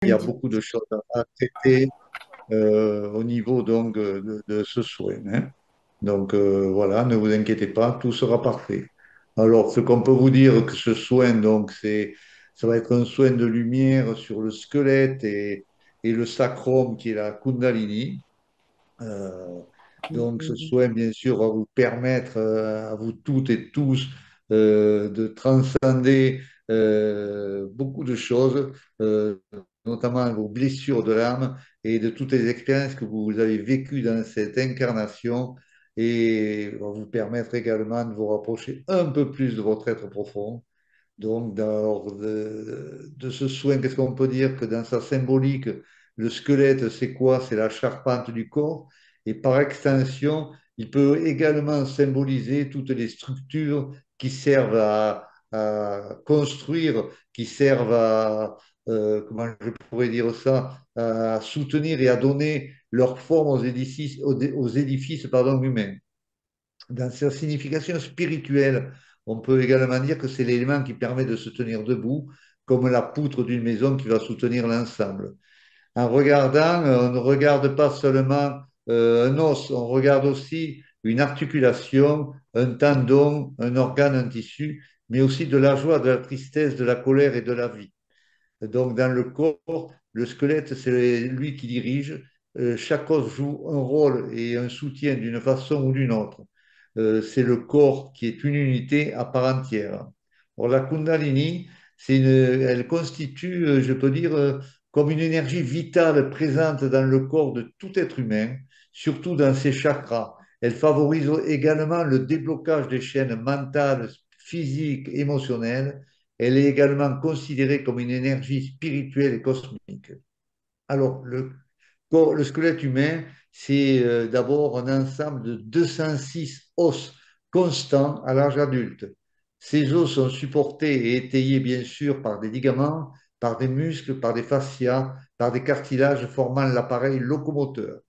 il y a Indi- beaucoup de choses à traiter au niveau donc, de ce soin, hein. Donc voilà, ne vous inquiétez pas, tout sera parfait. Alors, ce qu'on peut vous dire que ce soin, donc, ça va être un soin de lumière sur le squelette et le sacrum qui est la Kundalini. Euh, donc, ce Mhm. soin, bien sûr, va vous permettre à vous toutes et tous de transcender beaucoup de choses, euh, notamment vos blessures de l'âme et de toutes les expériences que vous avez vécues dans cette incarnation et va vous permettre également de vous rapprocher un peu plus de votre être profond. Donc, de ce soin, qu'est-ce qu'on peut dire que dans sa symbolique, le squelette, c'est quoi? C'est la charpente du corps. Et par extension, il peut également symboliser toutes les structures qui servent à construire, qui servent à, comment je pourrais dire ça, à soutenir et à donner leur forme aux édifices, pardon, humains. Dans sa signification spirituelle, on peut également dire que c'est l'élément qui permet de se tenir debout, comme la poutre d'une maison qui va soutenir l'ensemble. En regardant, on ne regarde pas seulement un os, on regarde aussi une articulation, un tendon, un organe, un tissu, mais aussi de la joie, de la tristesse, de la colère et de la vie. Donc, dans le corps, le squelette, c'est lui qui dirige. Chaque os joue un rôle et un soutien d'une façon ou d'une autre. C'est le corps qui est une unité à part entière. Or, la Kundalini, elle constitue, je peux dire, comme une énergie vitale présente dans le corps de tout être humain, surtout dans ses chakras. Elle favorise également le déblocage des chaînes mentales, physiques, émotionnelles. Elle est également considérée comme une énergie spirituelle et cosmique. Alors, le squelette humain, c'est d'abord un ensemble de 206 os constants à l'âge adulte. Ces os sont supportés et étayés, bien sûr, par des ligaments, par des muscles, par des fascias, par des cartilages formant l'appareil locomoteur.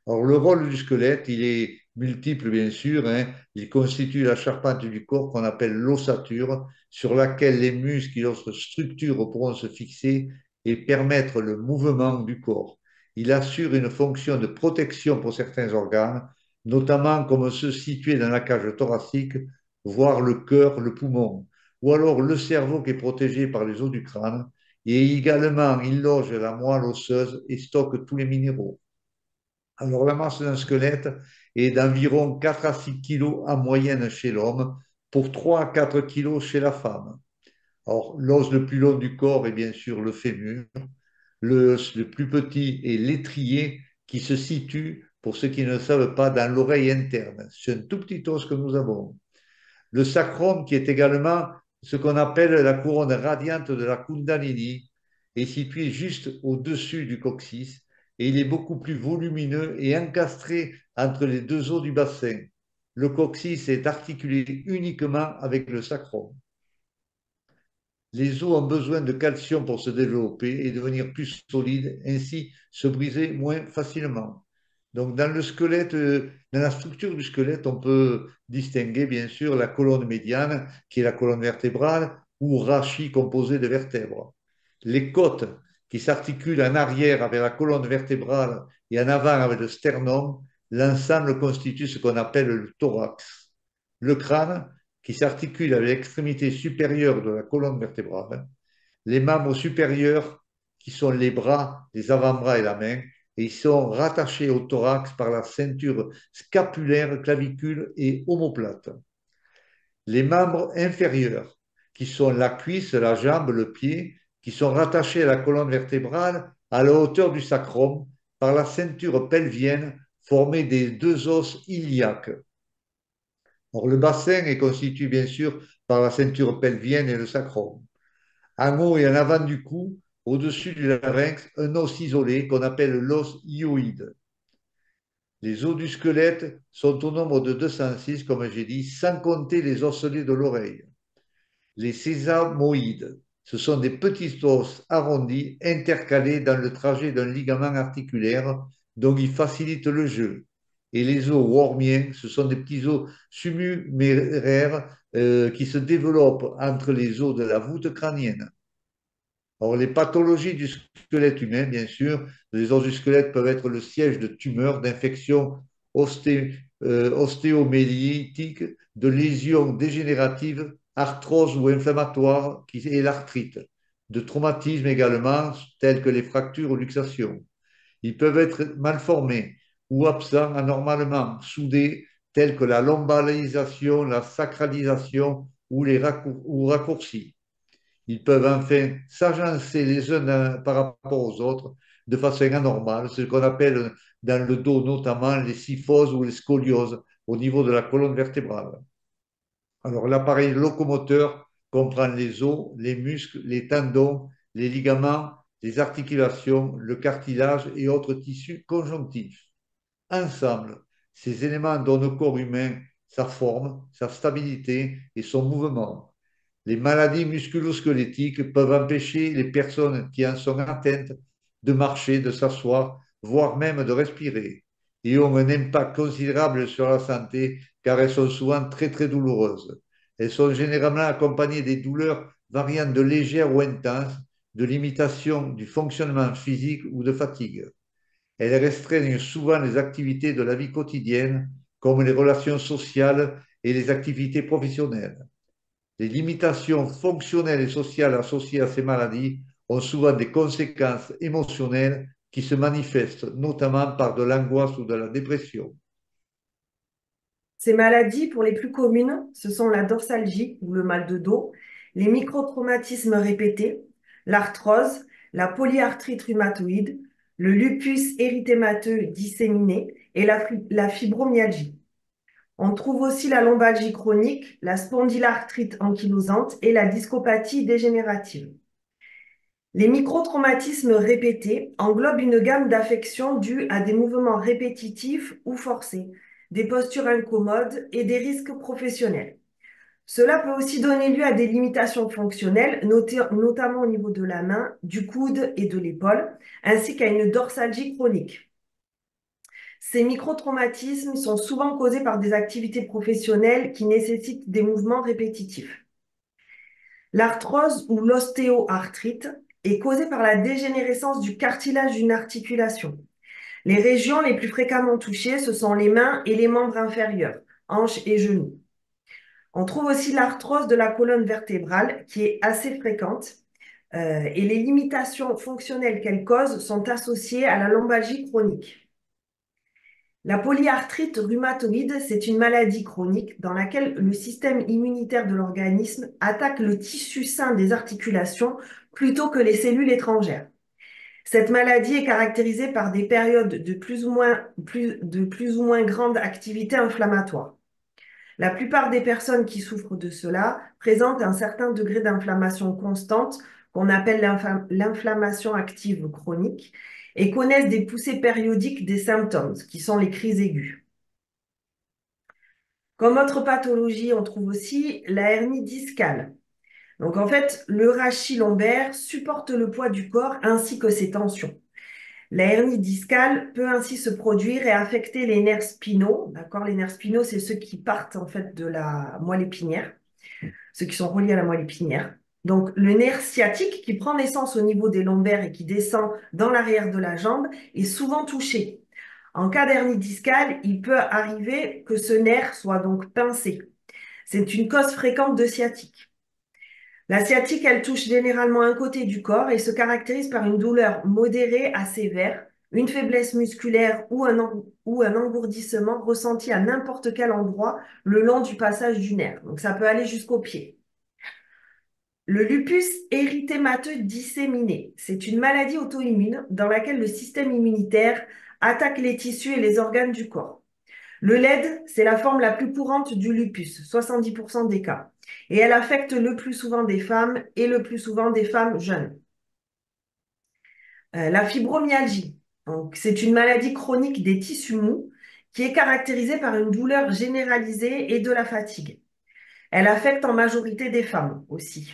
Alors, le rôle du squelette, il est multiple, bien sûr, hein. Il constitue la charpente du corps qu'on appelle l'ossature, sur laquelle les muscles et autres structures pourront se fixer et permettre le mouvement du corps. Il assure une fonction de protection pour certains organes, notamment comme ceux situés dans la cage thoracique, voire le cœur, le poumon, ou alors le cerveau qui est protégé par les os du crâne. Et également, il loge la moelle osseuse et stocke tous les minéraux. Alors, la masse d'un squelette est d'environ 4 à 6 kilos en moyenne chez l'homme, pour 3 à 4 kilos chez la femme. Alors, l'os le plus long du corps est bien sûr le fémur. L'os le plus petit est l'étrier qui se situe, pour ceux qui ne le savent pas, dans l'oreille interne. C'est un tout petit os que nous avons. Le sacrum, qui est également ce qu'on appelle la couronne radiante de la Kundalini, est situé juste au-dessus du coccyx et il est beaucoup plus volumineux et encastré entre les deux os du bassin. Le coccyx est articulé uniquement avec le sacrum. Les os ont besoin de calcium pour se développer et devenir plus solides, ainsi se briser moins facilement. Donc, dans le squelette, dans la structure du squelette, on peut distinguer bien sûr la colonne médiane, qui est la colonne vertébrale, ou rachis composé de vertèbres. Les côtes, qui s'articulent en arrière avec la colonne vertébrale et en avant avec le sternum, l'ensemble constitue ce qu'on appelle le thorax. Le crâne, qui s'articule avec l'extrémité supérieure de la colonne vertébrale, les membres supérieurs, qui sont les bras, les avant-bras et la main, et ils sont rattachés au thorax par la ceinture scapulaire, clavicule et omoplate. Les membres inférieurs, qui sont la cuisse, la jambe, le pied, qui sont rattachés à la colonne vertébrale à la hauteur du sacrum par la ceinture pelvienne formée des deux os iliaques. Or, le bassin est constitué bien sûr par la ceinture pelvienne et le sacrum. En haut et en avant du cou, au-dessus du larynx, un os isolé qu'on appelle l'os hyoïde. Les os du squelette sont au nombre de 206, comme j'ai dit, sans compter les osselets de l'oreille. Les sésamoïdes, ce sont des petits os arrondis intercalés dans le trajet d'un ligament articulaire dont ils facilitent le jeu. Et les os wormiens, ce sont des petits os sumuméraires qui se développent entre les os de la voûte crânienne. Alors, les pathologies du squelette humain, bien sûr, les os du squelette peuvent être le siège de tumeurs, d'infections ostéomyélitiques, de lésions dégénératives, arthroses ou inflammatoires, et l'arthrite, de traumatismes également, tels que les fractures ou luxations. Ils peuvent être mal formés ou absents, anormalement soudés, tels que la lombalisation, la sacralisation ou raccourcis. Ils peuvent enfin s'agencer les uns par rapport aux autres de façon anormale, ce qu'on appelle dans le dos notamment les kyphoses ou les scolioses au niveau de la colonne vertébrale. Alors l'appareil locomoteur comprend les os, les muscles, les tendons, les ligaments, les articulations, le cartilage et autres tissus conjonctifs. Ensemble, ces éléments donnent au corps humain sa forme, sa stabilité et son mouvement. Les maladies musculo-squelettiques peuvent empêcher les personnes qui en sont atteintes de marcher, de s'asseoir, voire même de respirer, et ont un impact considérable sur la santé car elles sont souvent très très douloureuses. Elles sont généralement accompagnées des douleurs variant de légères ou intenses, de limitation du fonctionnement physique ou de fatigue. Elles restreignent souvent les activités de la vie quotidienne, comme les relations sociales et les activités professionnelles. Les limitations fonctionnelles et sociales associées à ces maladies ont souvent des conséquences émotionnelles qui se manifestent notamment par de l'angoisse ou de la dépression. Ces maladies, pour les plus communes, ce sont la dorsalgie ou le mal de dos, les microtraumatismes répétés, l'arthrose, la polyarthrite rhumatoïde, le lupus érythémateux disséminé et la fibromyalgie. On trouve aussi la lombalgie chronique, la spondylarthrite ankylosante et la discopathie dégénérative. Les microtraumatismes répétés englobent une gamme d'affections dues à des mouvements répétitifs ou forcés, des postures incommodes et des risques professionnels. Cela peut aussi donner lieu à des limitations fonctionnelles, notamment au niveau de la main, du coude et de l'épaule, ainsi qu'à une dorsalgie chronique. Ces microtraumatismes sont souvent causés par des activités professionnelles qui nécessitent des mouvements répétitifs. L'arthrose ou l'ostéoarthrite est causée par la dégénérescence du cartilage d'une articulation. Les régions les plus fréquemment touchées, ce sont les mains et les membres inférieurs, hanches et genoux. On trouve aussi l'arthrose de la colonne vertébrale qui est assez fréquente et les limitations fonctionnelles qu'elle cause sont associées à la lombalgie chronique. La polyarthrite rhumatoïde, c'est une maladie chronique dans laquelle le système immunitaire de l'organisme attaque le tissu sain des articulations plutôt que les cellules étrangères. Cette maladie est caractérisée par des périodes de plus ou moins grande activité inflammatoire. La plupart des personnes qui souffrent de cela présentent un certain degré d'inflammation constante qu'on appelle l'inflammation active chronique et connaissent des poussées périodiques des symptômes, qui sont les crises aiguës. Comme autre pathologie, on trouve aussi la hernie discale. Donc en fait, le rachis lombaire supporte le poids du corps ainsi que ses tensions. La hernie discale peut ainsi se produire et affecter les nerfs spinaux. D'accord? Les nerfs spinaux, c'est ceux qui partent en fait de la moelle épinière, ceux qui sont reliés à la moelle épinière. Donc le nerf sciatique qui prend naissance au niveau des lombaires et qui descend dans l'arrière de la jambe est souvent touché. En cas d'hernie discale, il peut arriver que ce nerf soit donc pincé. C'est une cause fréquente de sciatique. La sciatique, elle touche généralement un côté du corps et se caractérise par une douleur modérée à sévère, une faiblesse musculaire ou un engourdissement ressenti à n'importe quel endroit le long du passage du nerf. Donc ça peut aller jusqu'au pied. Le lupus érythémateux disséminé, c'est une maladie auto-immune dans laquelle le système immunitaire attaque les tissus et les organes du corps. Le LED, c'est la forme la plus courante du lupus, 70% des cas, et elle affecte le plus souvent des femmes et le plus souvent des femmes jeunes. La fibromyalgie, donc c'est une maladie chronique des tissus mous qui est caractérisée par une douleur généralisée et de la fatigue. Elle affecte en majorité des femmes aussi.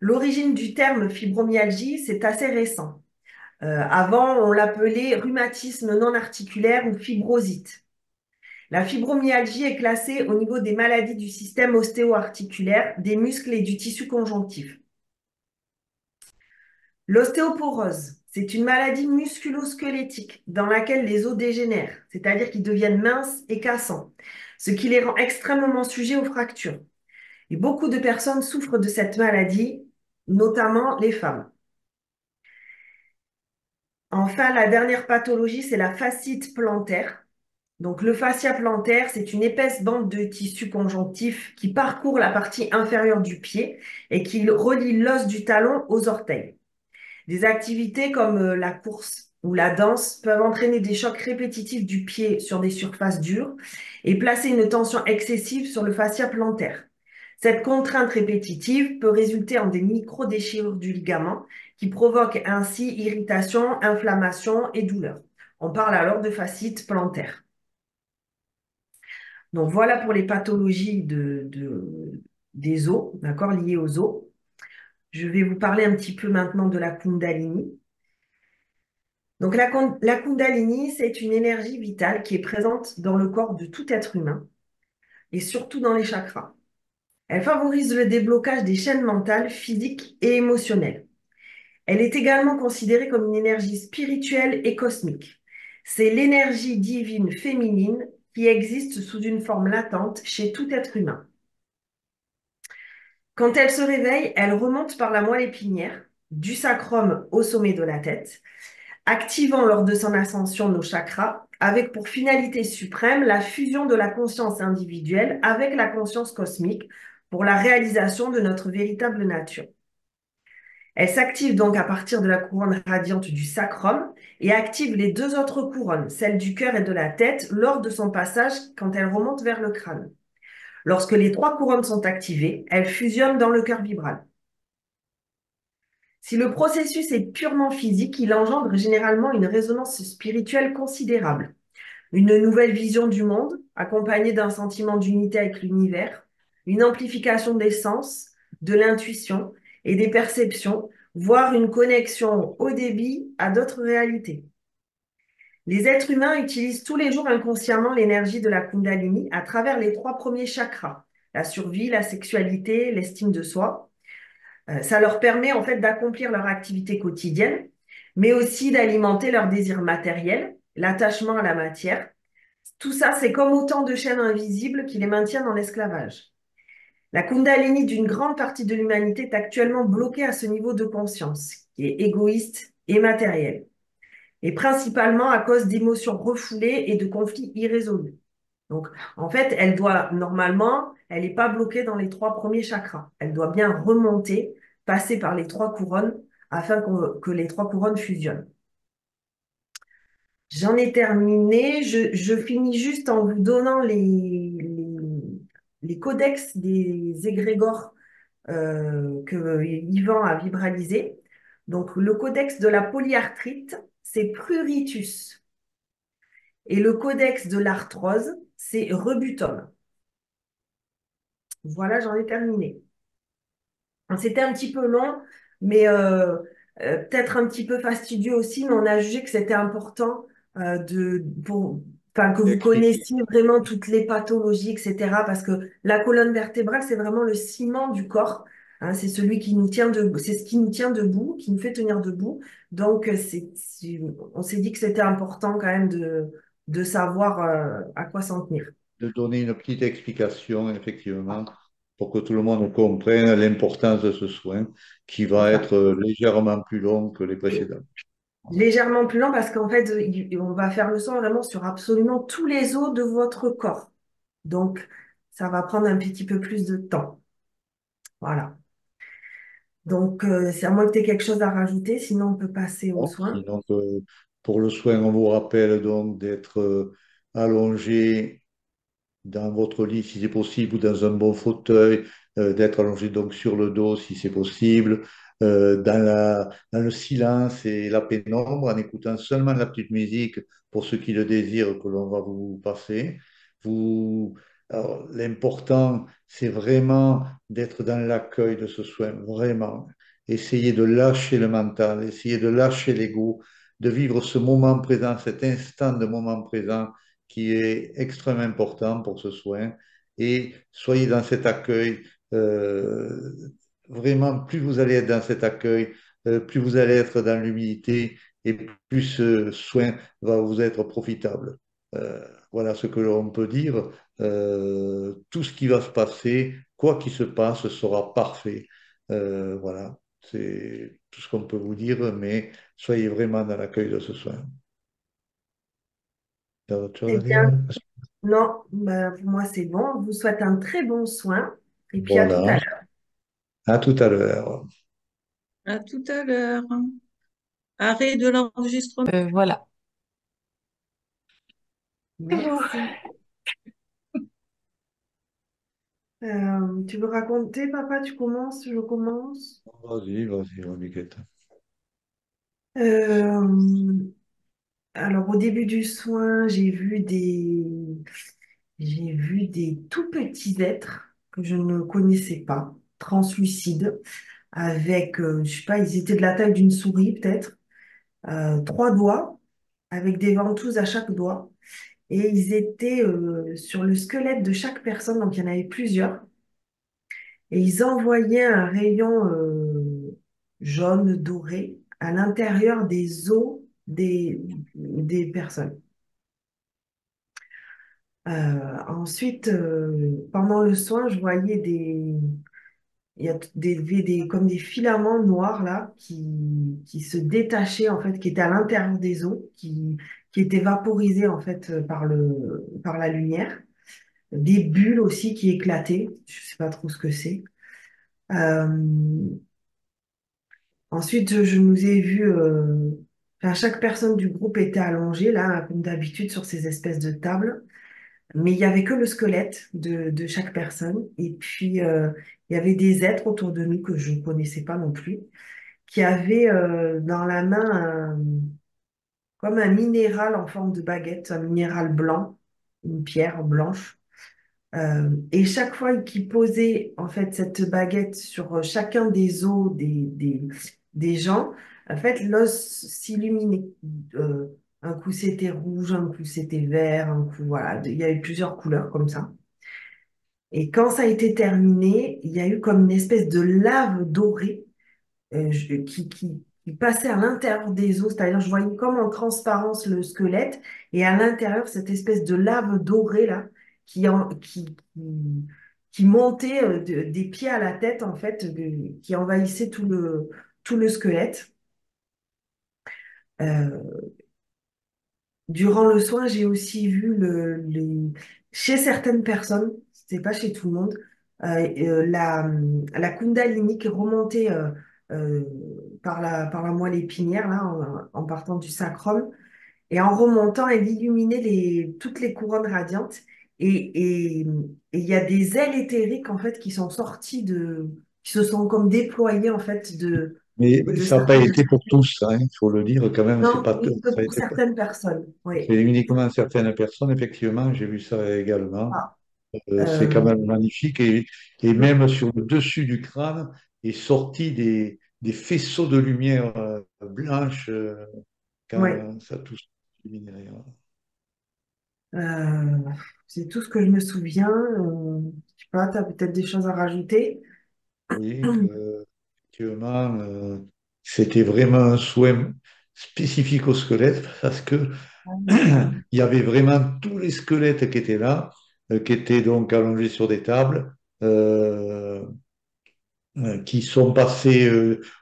L'origine du terme fibromyalgie, c'est assez récent. Avant, on l'appelait rhumatisme non articulaire ou fibrosite. La fibromyalgie est classée au niveau des maladies du système ostéo-articulaire, des muscles et du tissu conjonctif. L'ostéoporose, c'est une maladie musculo-squelettique dans laquelle les os dégénèrent, c'est-à-dire qu'ils deviennent minces et cassants, ce qui les rend extrêmement sujets aux fractures. Et beaucoup de personnes souffrent de cette maladie, notamment les femmes. Enfin, la dernière pathologie, c'est la fasciite plantaire. Donc, le fascia plantaire, c'est une épaisse bande de tissu conjonctif qui parcourt la partie inférieure du pied et qui relie l'os du talon aux orteils. Des activités comme la course ou la danse peuvent entraîner des chocs répétitifs du pied sur des surfaces dures et placer une tension excessive sur le fascia plantaire. Cette contrainte répétitive peut résulter en des micro-déchirures du ligament qui provoquent ainsi irritation, inflammation et douleur. On parle alors de fasciite plantaire. Donc voilà pour les pathologies des os, d'accord, liées aux os. Je vais vous parler un petit peu maintenant de la Kundalini. Donc la Kundalini, c'est une énergie vitale qui est présente dans le corps de tout être humain et surtout dans les chakras. Elle favorise le déblocage des chaînes mentales, physiques et émotionnelles. Elle est également considérée comme une énergie spirituelle et cosmique. C'est l'énergie divine féminine qui existe sous une forme latente chez tout être humain. Quand elle se réveille, elle remonte par la moelle épinière, du sacrum au sommet de la tête, activant lors de son ascension nos chakras, avec pour finalité suprême la fusion de la conscience individuelle avec la conscience cosmique pour la réalisation de notre véritable nature. Elle s'active donc à partir de la couronne radiante du sacrum et active les deux autres couronnes, celle du cœur et de la tête, lors de son passage quand elle remonte vers le crâne. Lorsque les trois couronnes sont activées, elles fusionnent dans le cœur vibral. Si le processus est purement physique, il engendre généralement une résonance spirituelle considérable, une nouvelle vision du monde, accompagnée d'un sentiment d'unité avec l'univers, une amplification des sens, de l'intuition et des perceptions, voire une connexion haut débit à d'autres réalités. Les êtres humains utilisent tous les jours inconsciemment l'énergie de la Kundalini à travers les trois premiers chakras, la survie, la sexualité, l'estime de soi. Ça leur permet en fait d'accomplir leur activité quotidienne, mais aussi d'alimenter leurs désirs matériels, l'attachement à la matière. Tout ça, c'est comme autant de chaînes invisibles qui les maintiennent en esclavage. La Kundalini d'une grande partie de l'humanité est actuellement bloquée à ce niveau de conscience, qui est égoïste et matériel, et principalement à cause d'émotions refoulées et de conflits irrésolus. Donc, en fait, elle doit, normalement, elle n'est pas bloquée dans les trois premiers chakras. Elle doit bien remonter, passer par les trois couronnes afin que les trois couronnes fusionnent. J'en ai terminé. Je finis juste en vous donnant les codex des égrégores que Yvan a vibralisé. Donc, le codex de la polyarthrite, c'est pruritus. Et le codex de l'arthrose, c'est rebutum. Voilà, j'en ai terminé. C'était un petit peu long, mais peut-être un petit peu fastidieux aussi, mais on a jugé que c'était important enfin, que vous Expliquer. connaissiez vraiment toutes les pathologies, etc. Parce que la colonne vertébrale, c'est vraiment le ciment du corps. Hein, c'est celui qui nous tient debout, c'est ce qui nous tient debout, qui nous fait tenir debout. Donc, on s'est dit que c'était important quand même de savoir à quoi s'en tenir. De donner une petite explication, effectivement, pour que tout le monde comprenne l'importance de ce soin qui C'est va ça. être légèrement plus long que les précédents. Voilà. Légèrement plus lent parce qu'en fait, on va faire le son vraiment sur absolument tous les os de votre corps. Donc, ça va prendre un petit peu plus de temps. Voilà. Donc, c'est à moins que tu aies quelque chose à rajouter, sinon on peut passer aux Bon, soins. sinon, pour le soin, on vous rappelle donc d'être allongé dans votre lit si c'est possible ou dans un bon fauteuil, d'être allongé donc sur le dos si c'est possible, dans le silence et la pénombre, en écoutant seulement la petite musique pour ceux qui le désirent que l'on va vous passer. Vous, alors, l'important, c'est vraiment d'être dans l'accueil de ce soin, vraiment. Essayez de lâcher le mental, essayez de lâcher l'ego, de vivre ce moment présent, cet instant de moment présent qui est extrêmement important pour ce soin. Et soyez dans cet accueil. Vraiment, plus vous allez être dans cet accueil, plus vous allez être dans l'humidité et plus ce soin va vous être profitable. Voilà ce que l'on peut dire. Tout ce qui va se passer, quoi qu'il se passe, sera parfait. Voilà, c'est tout ce qu'on peut vous dire, mais soyez vraiment dans l'accueil de ce soin. Il y a autre chose C'est à bien. dire? Non, bah, pour moi, c'est bon. Je vous souhaite un très bon soin et puis à tout à Voilà, l'heure. à tout à l'heure. À tout à l'heure. Arrêt de l'enregistrement. Voilà. C'est bon. Merci. Tu veux raconter, papa? Tu commences? Je commence? Vas-y, vas-y, Romiquette. Euh, alors, au début du soin, j'ai vu des tout petits êtres que je ne connaissais pas, translucides, avec, je sais pas, ils étaient de la taille d'une souris peut-être, trois doigts, avec des ventouses à chaque doigt. Et ils étaient sur le squelette de chaque personne, donc il y en avait plusieurs. Et ils envoyaient un rayon jaune doré à l'intérieur des os des personnes. Ensuite, pendant le soin, je voyais il y a comme des filaments noirs là qui se détachaient en fait, qui étaient à l'intérieur des os, qui étaient vaporisés en fait par la lumière. Des bulles aussi qui éclataient. Je sais pas trop ce que c'est. Euh, Ensuite, je nous ai vus. Enfin, chaque personne du groupe était allongée là, comme d'habitude, sur ces espèces de tables. Mais il y avait que le squelette de chaque personne. Et puis, il y avait des êtres autour de nous que je ne connaissais pas non plus, qui avaient dans la main comme un minéral en forme de baguette, un minéral blanc, une pierre blanche. Et chaque fois qu'il posait en fait cette baguette sur chacun des os des gens, en fait l'os s'illuminait. Euh, un coup c'était rouge, un coup c'était vert, un coup voilà, il y a eu plusieurs couleurs comme ça. Et quand ça a été terminé, il y a eu comme une espèce de lave dorée qui passait à l'intérieur des os, c'est-à-dire je voyais comme en transparence le squelette et à l'intérieur cette espèce de lave dorée là qui, en- qui montait des pieds à la tête en fait, qui envahissait tout le squelette. Euh, Durant le soin, j'ai aussi vu chez certaines personnes, c'était pas chez tout le monde, la Kundalini qui remontait euh, par la moelle épinière, là, en partant du sacrum. Et en remontant, elle illuminait toutes les couronnes radiantes. Et il y a des ailes éthériques, en fait, qui sont sorties qui se sont comme déployées, en fait, Mais de ça n'a pas certaines été pour personnes. tous, hein, il faut le dire quand même, c'est Non, pas tout. oui, que Ça a pour été, certaines personnes, c'est oui. uniquement certaines personnes, effectivement, j'ai vu ça également. Ah. C'est quand Euh, même magnifique. Et même sur le dessus du crâne est sorti des faisceaux de lumière blanche ouais. quand ça touche le luminaire. Euh, c'est tout ce que je me souviens. Je sais pas, tu as peut-être des choses à rajouter. Oui, effectivement, c'était vraiment un soin spécifique au squelette parce que il y avait vraiment tous les squelettes qui étaient là, qui étaient donc allongés sur des tables. Euh, qui sont passés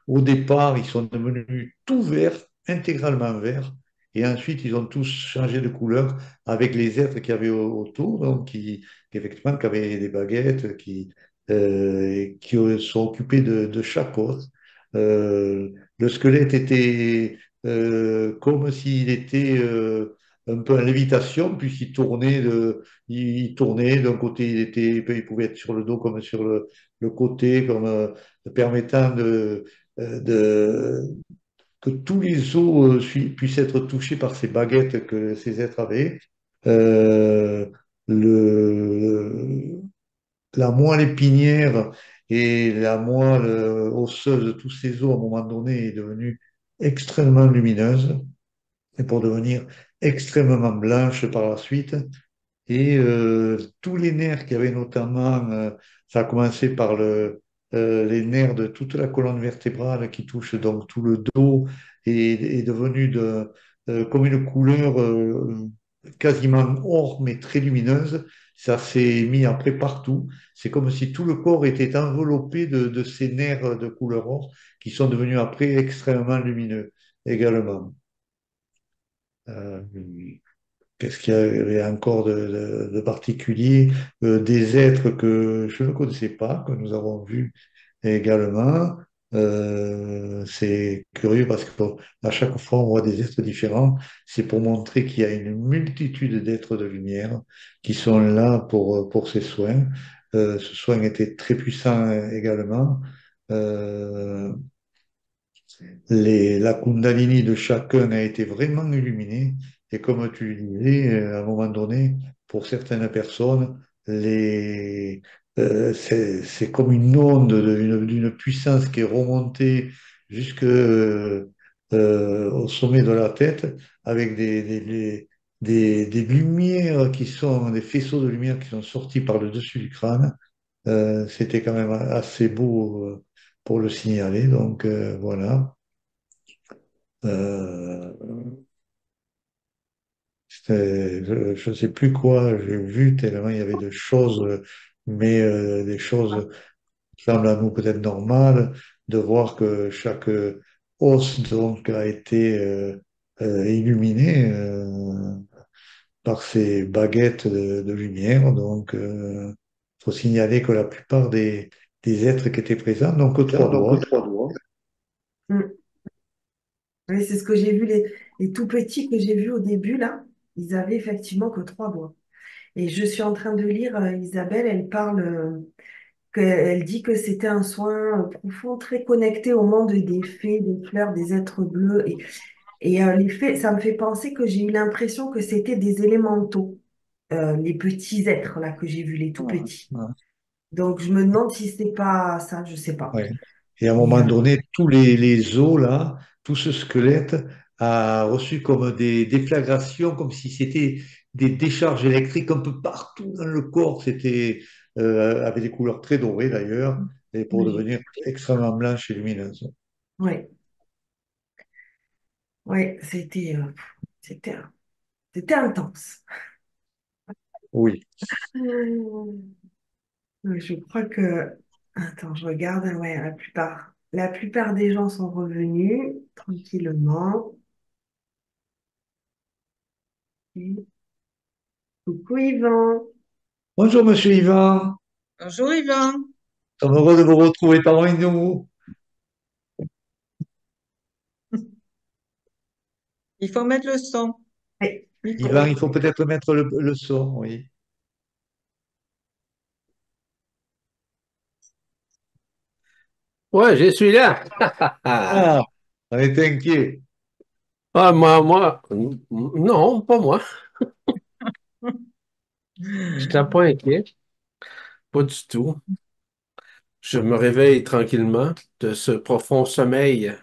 au départ, ils sont devenus tout verts, intégralement verts, et ensuite ils ont tous changé de couleur avec les êtres qu'il y avait autour, donc qui, effectivement qui avaient des baguettes, qui sont occupés de chaque os. Le squelette était comme s'il était un peu en lévitation, puisqu'il tournait il tournait d'un côté, il pouvait être sur le dos comme sur le côté, comme permettant que tous les os puissent être touchés par ces baguettes que ces êtres avaient. Euh, le, la moelle épinière et la moelle osseuse de tous ces os, à un moment donné, est devenue extrêmement lumineuse et pour devenir extrêmement blanche par la suite. Et tous les nerfs qu'il y avait notamment, ça a commencé par les nerfs de toute la colonne vertébrale qui touche donc tout le dos est devenu comme une couleur quasiment or, mais très lumineuse. Ça s'est mis après partout. C'est comme si tout le corps était enveloppé de ces nerfs de couleur or qui sont devenus après extrêmement lumineux également. Oui. Qu'est-ce qu'il y avait encore de particulier? Des êtres que je ne connaissais pas, que nous avons vus également. C'est curieux parce qu'à chaque fois, on voit des êtres différents. C'est pour montrer qu'il y a une multitude d'êtres de lumière qui sont là pour ces soins. Ce soin était très puissant également. Euh, la Kundalini de chacun a été vraiment illuminée. Et comme tu le disais, à un moment donné, pour certaines personnes, c'est comme une onde d'une puissance qui est remontée jusque, au sommet de la tête, avec des lumières qui sont, des faisceaux de lumière qui sont sortis par le dessus du crâne. C'était quand même assez beau, pour le signaler. Donc, voilà. Euh, je ne sais plus quoi j'ai vu, tellement il y avait de choses, mais des choses qui semblent à nous peut-être normales, de voir que chaque os donc a été illuminé par ces baguettes de lumière. Donc, il faut signaler que la plupart des êtres qui étaient présents n'ont que trois Donc, doigts. trois doigts. Mm. Oui, c'est ce que j'ai vu, les tout petits que j'ai vus au début, là, ils avaient effectivement que 3 doigts. Et je suis en train de lire, Isabelle, elle parle, elle dit que c'était un soin profond, très connecté au monde des fées, des fleurs, des êtres bleus. Et les fées, ça me fait penser que j'ai eu l'impression que c'était des élémentaux, les petits êtres, là, que j'ai vus, les tout petits. Donc, je me demande si c'est pas ça, je sais pas. Ouais. Et à un Mais, moment donné, tous les os, là, tout ce squelette a reçu comme des déflagrations, comme si c'était des décharges électriques un peu partout dans le corps. C'était avec des couleurs très dorées d'ailleurs, et pour oui, devenir extrêmement blanche et lumineuse. ouais, ouais, c'était, c'était intense. Oui. Je crois que... Attends, je regarde. Ouais, la plupart des gens sont revenus tranquillement. Et coucou Yvan. Bonjour, monsieur Yvan. Bonjour Yvan. Nous sommes heureux de vous retrouver parmi nous. Il faut mettre le son. Ouais. Yvan, il Micro. faut peut-être mettre le son, oui. Ouais, je suis là. Ah, on était inquiet. Ah, non, pas moi. Je n'étais pas inquiet, pas du tout. Je me réveille tranquillement de ce profond sommeil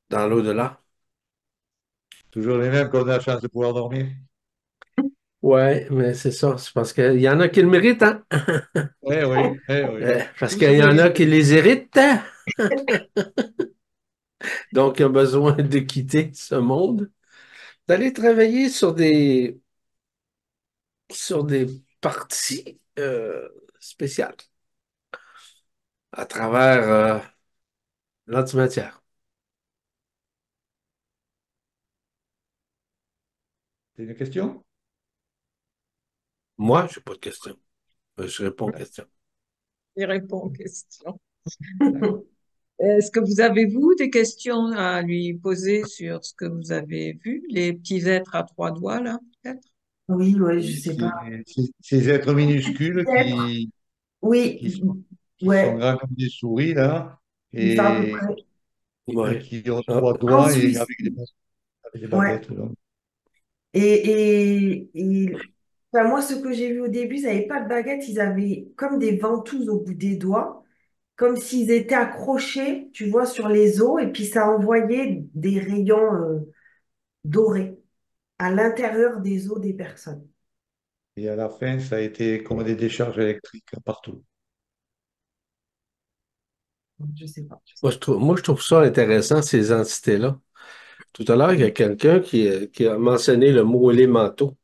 dans l'au-delà. Toujours les mêmes qu'on a la chance de pouvoir dormir. Ouais, mais c'est ça, c'est parce qu'il y en a qui le méritent, hein? Eh oui, eh oui. Parce Tout qu'il se y en a mérite. qui les héritent, hein? Donc, il y a besoin de quitter ce monde, d'aller travailler sur des parties spéciales à travers l'antimatière. C'est une question? Moi, je n'ai pas de question. Je réponds aux questions. Il répond aux questions. Est-ce que vous avez, vous, des questions à lui poser sur ce que vous avez vu, les petits êtres à 3 doigts, là, peut-être? Oui, ouais, je Oui, sais pas. ces êtres minuscules Peut-être. Oui, qui sont ouais, grands comme des souris, là, c'est ça à peu et, près. et Ouais. qui ont Ah, trois En doigts et Suisse. avec des Ouais. baguettes. Donc. Enfin, moi, ce que j'ai vu au début, ils n'avaient pas de baguette, ils avaient comme des ventouses au bout des doigts, comme s'ils étaient accrochés, tu vois, sur les os, et puis ça envoyait des rayons dorés à l'intérieur des os des personnes. Et à la fin, ça a été comme des décharges électriques partout. Je sais pas. Moi, je trouve ça intéressant, ces entités-là. Tout à l'heure, il y a quelqu'un qui a mentionné le mot élémentaux.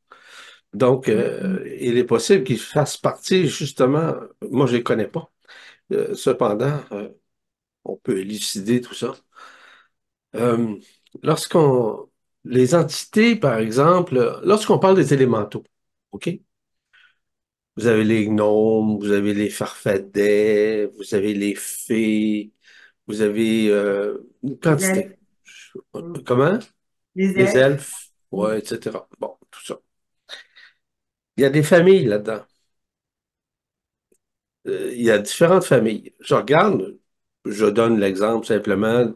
Donc, Mhm. il est possible qu'ils fassent partie, justement, moi, je les connais pas. Cependant, on peut élucider tout ça. Euh, lorsqu'on, les entités, par exemple, lorsqu'on parle des élémentaux, OK? Vous avez les gnomes, vous avez les farfadets, vous avez les fées, vous avez une Les quantité. elfes. Mm. Comment? Les Les elfes. elfes, Mm. ouais, etc. Bon, tout ça. Il y a des familles là-dedans. Il y a différentes familles. Je regarde, je donne l'exemple simplement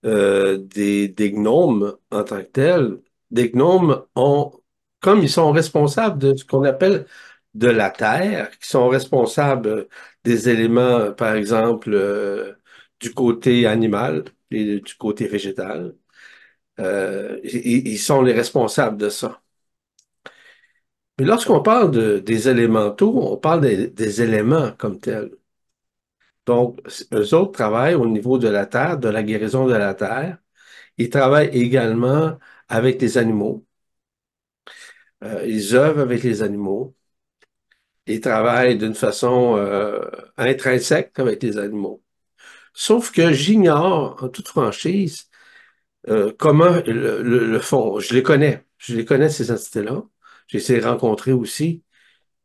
des gnomes en tant que tels. Des gnomes ont, comme ils sont responsables de ce qu'on appelle de la terre, qui sont responsables des éléments, par exemple, du côté animal et du côté végétal, ils sont les responsables de ça. Mais lorsqu'on parle des élémentaux, on parle des éléments comme tels. Donc, eux autres travaillent au niveau de la terre, de la guérison de la terre. Ils travaillent également avec les animaux. Ils œuvrent avec les animaux. Ils travaillent d'une façon intrinsèque avec les animaux. Sauf que j'ignore, en toute franchise, comment le font. Je les connais. Je les connais, ces entités-là. J'ai essayé de rencontrer aussi.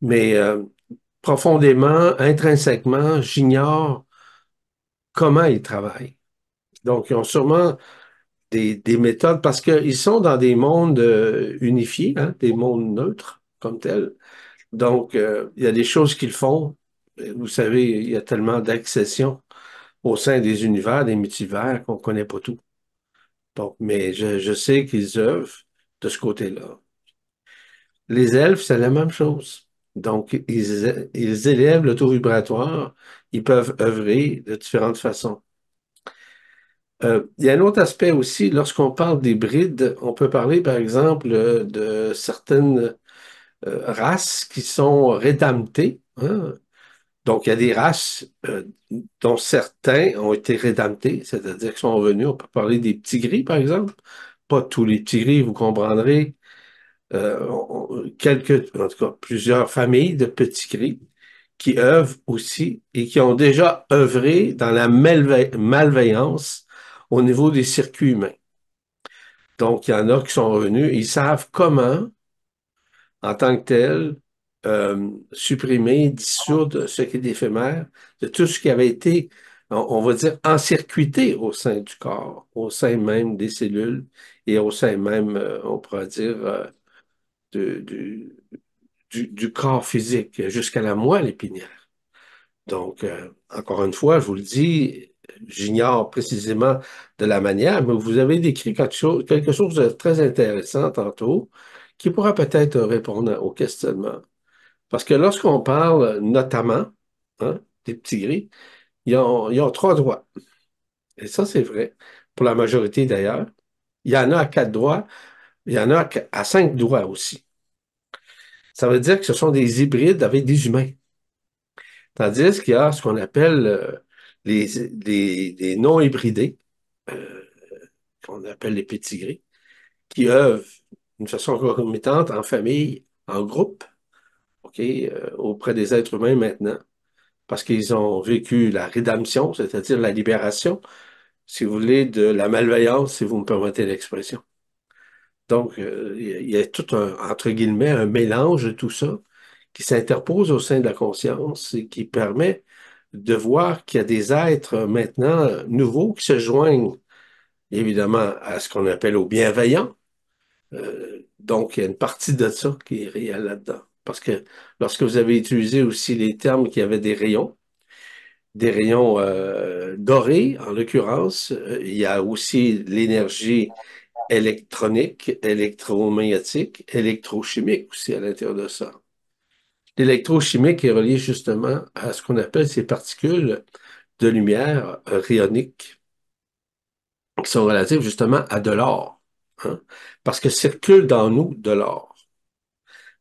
Mais profondément, intrinsèquement, j'ignore comment ils travaillent. Donc, ils ont sûrement des méthodes parce qu'ils sont dans des mondes unifiés, hein, des mondes neutres comme tels. Donc, il y a des choses qu'ils font. Vous savez, il y a tellement d'accessions au sein des univers, des multivers, qu'on ne connaît pas tout. Donc, mais je sais qu'ils œuvrent de ce côté-là. Les elfes, c'est la même chose. Donc, ils élèvent le taux vibratoire, ils peuvent œuvrer de différentes façons. Il y a un autre aspect aussi, lorsqu'on parle d'hybrides, on peut parler, par exemple, de certaines races qui sont rédemptées, hein. Donc, il y a des races dont certains ont été rédemptés, c'est-à-dire qu'ils sont venus, on peut parler des petits gris, par exemple. Pas tous les petits gris, vous comprendrez. En tout cas, plusieurs familles de petits gris qui œuvrent aussi et qui ont déjà œuvré dans la malveillance au niveau des circuits humains. Donc, il y en a qui sont revenus, ils savent comment, en tant que tel, supprimer, dissoudre ce qui est éphémère, de tout ce qui avait été, on va dire, encircuité au sein du corps, au sein même des cellules et au sein même, on pourrait dire, de- du, du corps physique jusqu'à la moelle épinière. Donc, encore une fois, je vous le dis, j'ignore précisément de la manière, mais vous avez décrit quelque chose de très intéressant tantôt qui pourra peut-être répondre au questionnement. Parce que lorsqu'on parle notamment, hein, des petits gris, ils ont 3 doigts. Et ça, c'est vrai. Pour la majorité d'ailleurs. Il y en a à 4 doigts, il y en a à 5 doigts aussi. Ça veut dire que ce sont des hybrides avec des humains. Tandis qu'il y a ce qu'on appelle les non-hybridés, euh, qu'on appelle les petits gris, qui œuvrent d'une façon concomitante en famille, en groupe, OK, auprès des êtres humains maintenant, parce qu'ils ont vécu la rédemption, c'est-à-dire la libération, si vous voulez, de la malveillance, si vous me permettez l'expression. Donc, il y a tout un, entre guillemets, un mélange de tout ça qui s'interpose au sein de la conscience et qui permet de voir qu'il y a des êtres maintenant nouveaux qui se joignent évidemment à ce qu'on appelle aux bienveillants. Donc, il y a une partie de ça qui est réelle là-dedans. Parce que lorsque vous avez utilisé aussi les termes qui avaient des rayons dorés, en l'occurrence, il y a aussi l'énergie électronique, électromagnétique, électrochimique aussi à l'intérieur de ça. L'électrochimique est relié justement à ce qu'on appelle ces particules de lumière rayonique qui sont relatives justement à de l'or, hein, parce que circule dans nous de l'or.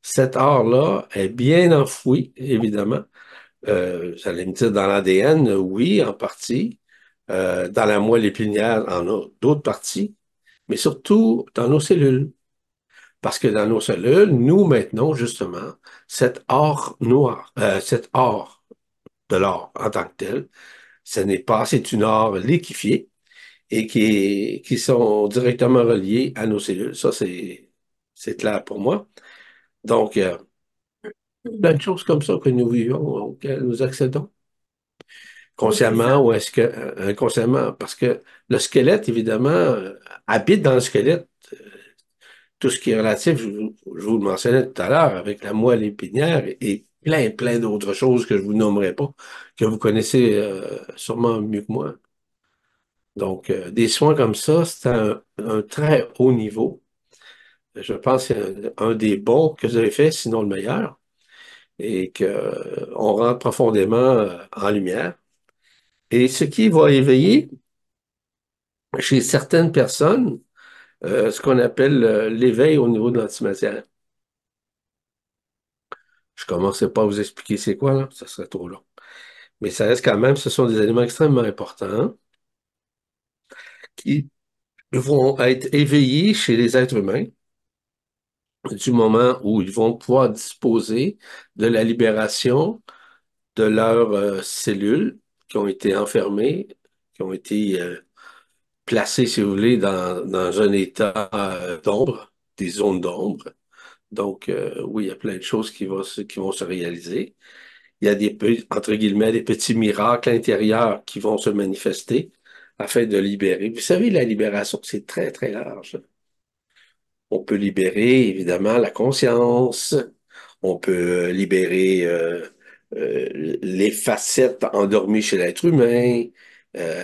Cet or-là est bien enfoui, évidemment, Vous allez me dire, dans l'ADN, oui, en partie. Dans la moelle épinière, en a d'autres parties, mais surtout dans nos cellules. Parce que dans nos cellules, nous maintenons justement cet or noir, cet or de l'or en tant que tel. Ce n'est pas, c'est une or liquéfiée et qui sont directement reliés à nos cellules. Ça, c'est clair pour moi. Donc, plein de choses comme ça que nous vivons, auxquelles nous accédons. Oui, c'est Consciemment ça. ou est-ce que inconsciemment? Parce que le squelette, évidemment, habite dans le squelette. Tout ce qui est relatif, je vous le mentionnais tout à l'heure, avec la moelle épinière et plein d'autres choses que je vous nommerai pas, que vous connaissez sûrement mieux que moi. Donc, des soins comme ça, c'est un très haut niveau. Je pense que c'est un des bons que vous avez fait, sinon le meilleur, et qu'on rentre profondément en lumière. Et ce qui va éveiller chez certaines personnes ce qu'on appelle l'éveil au niveau de l'antimatière. Je ne commencerai pas à vous expliquer c'est quoi, là, ça serait trop long. Mais ça reste quand même, ce sont des éléments extrêmement importants qui vont être éveillés chez les êtres humains du moment où ils vont pouvoir disposer de la libération de leurs cellules qui ont été enfermées, qui ont été placées, si vous voulez, dans un état d'ombre, des zones d'ombre. Donc, oui, il y a plein de choses qui vont se réaliser. Il y a entre guillemets, des petits miracles intérieurs qui vont se manifester afin de libérer. Vous savez, la libération, c'est très large. On peut libérer, évidemment, la conscience. On peut libérer les facettes endormies chez l'être humain,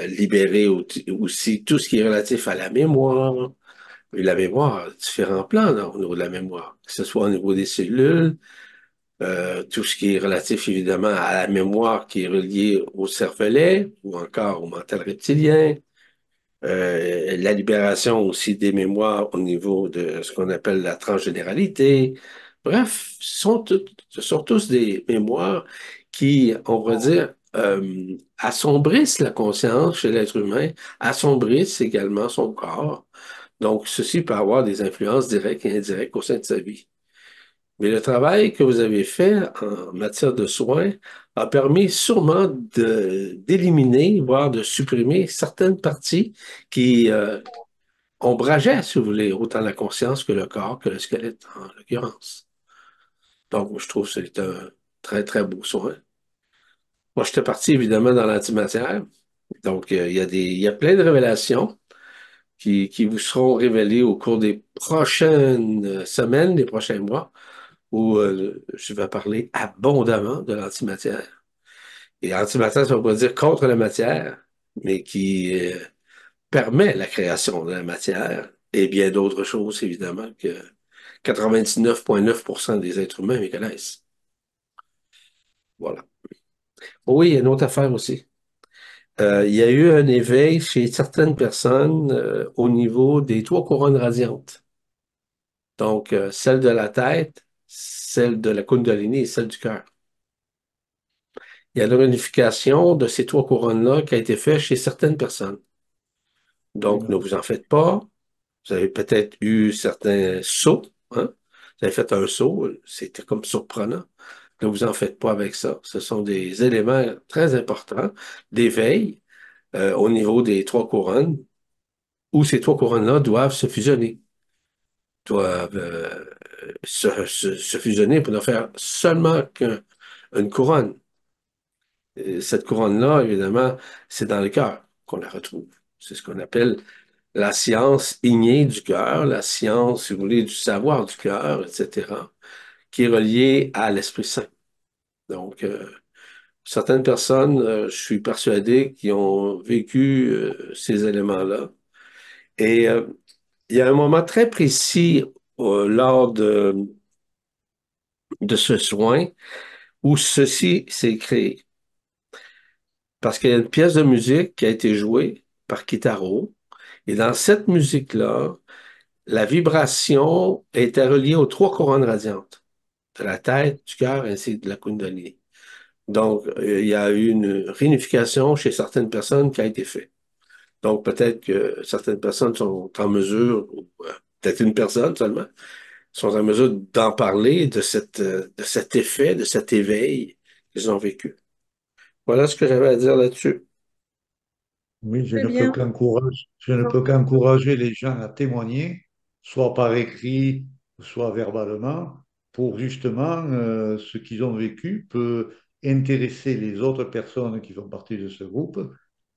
libérer aussi tout ce qui est relatif à la mémoire. Et la mémoire, différents plans au niveau de la mémoire, que ce soit au niveau des cellules, tout ce qui est relatif évidemment à la mémoire qui est reliée au cervelet ou encore au mental reptilien, la libération aussi des mémoires au niveau de ce qu'on appelle la transgénéralité. Bref, ce sont tous des mémoires qui, on va dire, assombrissent la conscience chez l'être humain, assombrissent également son corps. Donc, ceci peut avoir des influences directes et indirectes au sein de sa vie. Mais le travail que vous avez fait en matière de soins a permis sûrement d'éliminer, voire de supprimer certaines parties qui ombrageaient, si vous voulez, autant la conscience que le corps, que le squelette, en l'occurrence. Donc, je trouve que c'est un très beau soin. Moi, j'étais parti évidemment dans l'antimatière. Donc, il y a plein de révélations qui vous seront révélées au cours des prochaines semaines, des prochains mois, où je vais parler abondamment de l'antimatière. Et l'antimatière, ça ne veut pas dire contre la matière, mais qui permet la création de la matière et bien d'autres choses, évidemment, que 99,9% des êtres humains les connaissent. Voilà. Oui, il y a une autre affaire aussi. Il y a eu un éveil chez certaines personnes au niveau des trois couronnes radiantes. Donc, celle de la tête, celle de la Kundalini et celle du cœur. Il y a la réunification de ces trois couronnes-là qui a été faite chez certaines personnes. Donc, ne vous en faites pas. Vous avez peut-être eu certains sauts, hein? Vous avez fait un saut, c'était comme surprenant. Ne vous en faites pas avec ça. Ce sont des éléments très importants d'éveil au niveau des trois couronnes, où ces trois couronnes-là doivent se fusionner, doivent se fusionner pour ne faire seulement qu'une couronne. Cette couronne-là, évidemment, c'est dans le cœur qu'on la retrouve. C'est ce qu'on appelle la science innée du cœur, la science, si vous voulez, du savoir du cœur, etc., qui est reliée à l'Esprit Saint. Donc, certaines personnes, je suis persuadé, qui ont vécu ces éléments-là. Et il y a un moment très précis lors de ce soin où ceci s'est créé. Parce qu'il y a une pièce de musique qui a été jouée par Kitaro, et dans cette musique-là, la vibration était reliée aux trois couronnes radiantes, de la tête, du cœur ainsi que de la Kundalini. Donc, il y a eu une réunification chez certaines personnes qui a été faite. Donc, peut-être que certaines personnes sont en mesure, ou peut-être une personne seulement, sont en mesure d'en parler de cet effet, de cet éveil qu'ils ont vécu. Voilà ce que j'avais à dire là-dessus. Oui, Très bien. je ne peux qu'encourager les gens à témoigner, soit par écrit, soit verbalement, pour justement ce qu'ils ont vécu peut intéresser les autres personnes qui font partie de ce groupe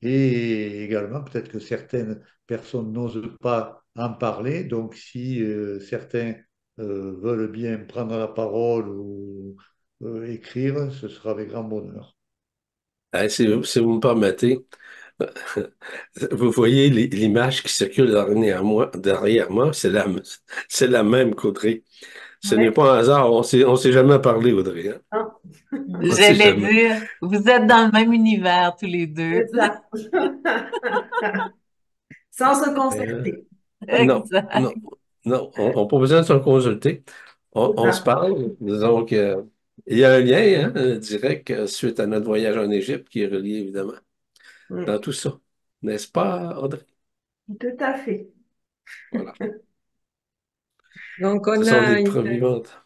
et également peut-être que certaines personnes n'osent pas en parler. Donc, si certains veulent bien prendre la parole ou écrire, ce sera avec grand bonheur. Si vous me permettez, vous voyez l'image qui circule derrière moi, c'est la même qu'Audrey. Ce n'est Ouais. pas un hasard, on s'est jamais parlé, Audrey, hein? Hein. On sait J'allais jamais. dire, vous êtes dans le même univers tous les deux. C'est ça. Sans se Euh, concerter. non, Exact. non, non, on n'a pas besoin de se consulter. C'est On se ça. parle, disons que il y a un lien, hein, direct suite à notre voyage en Égypte qui est relié évidemment Mm. dans tout ça. N'est-ce pas, Audrey? Tout à fait. Voilà. Donc, Ce on sont a des preuves vivantes.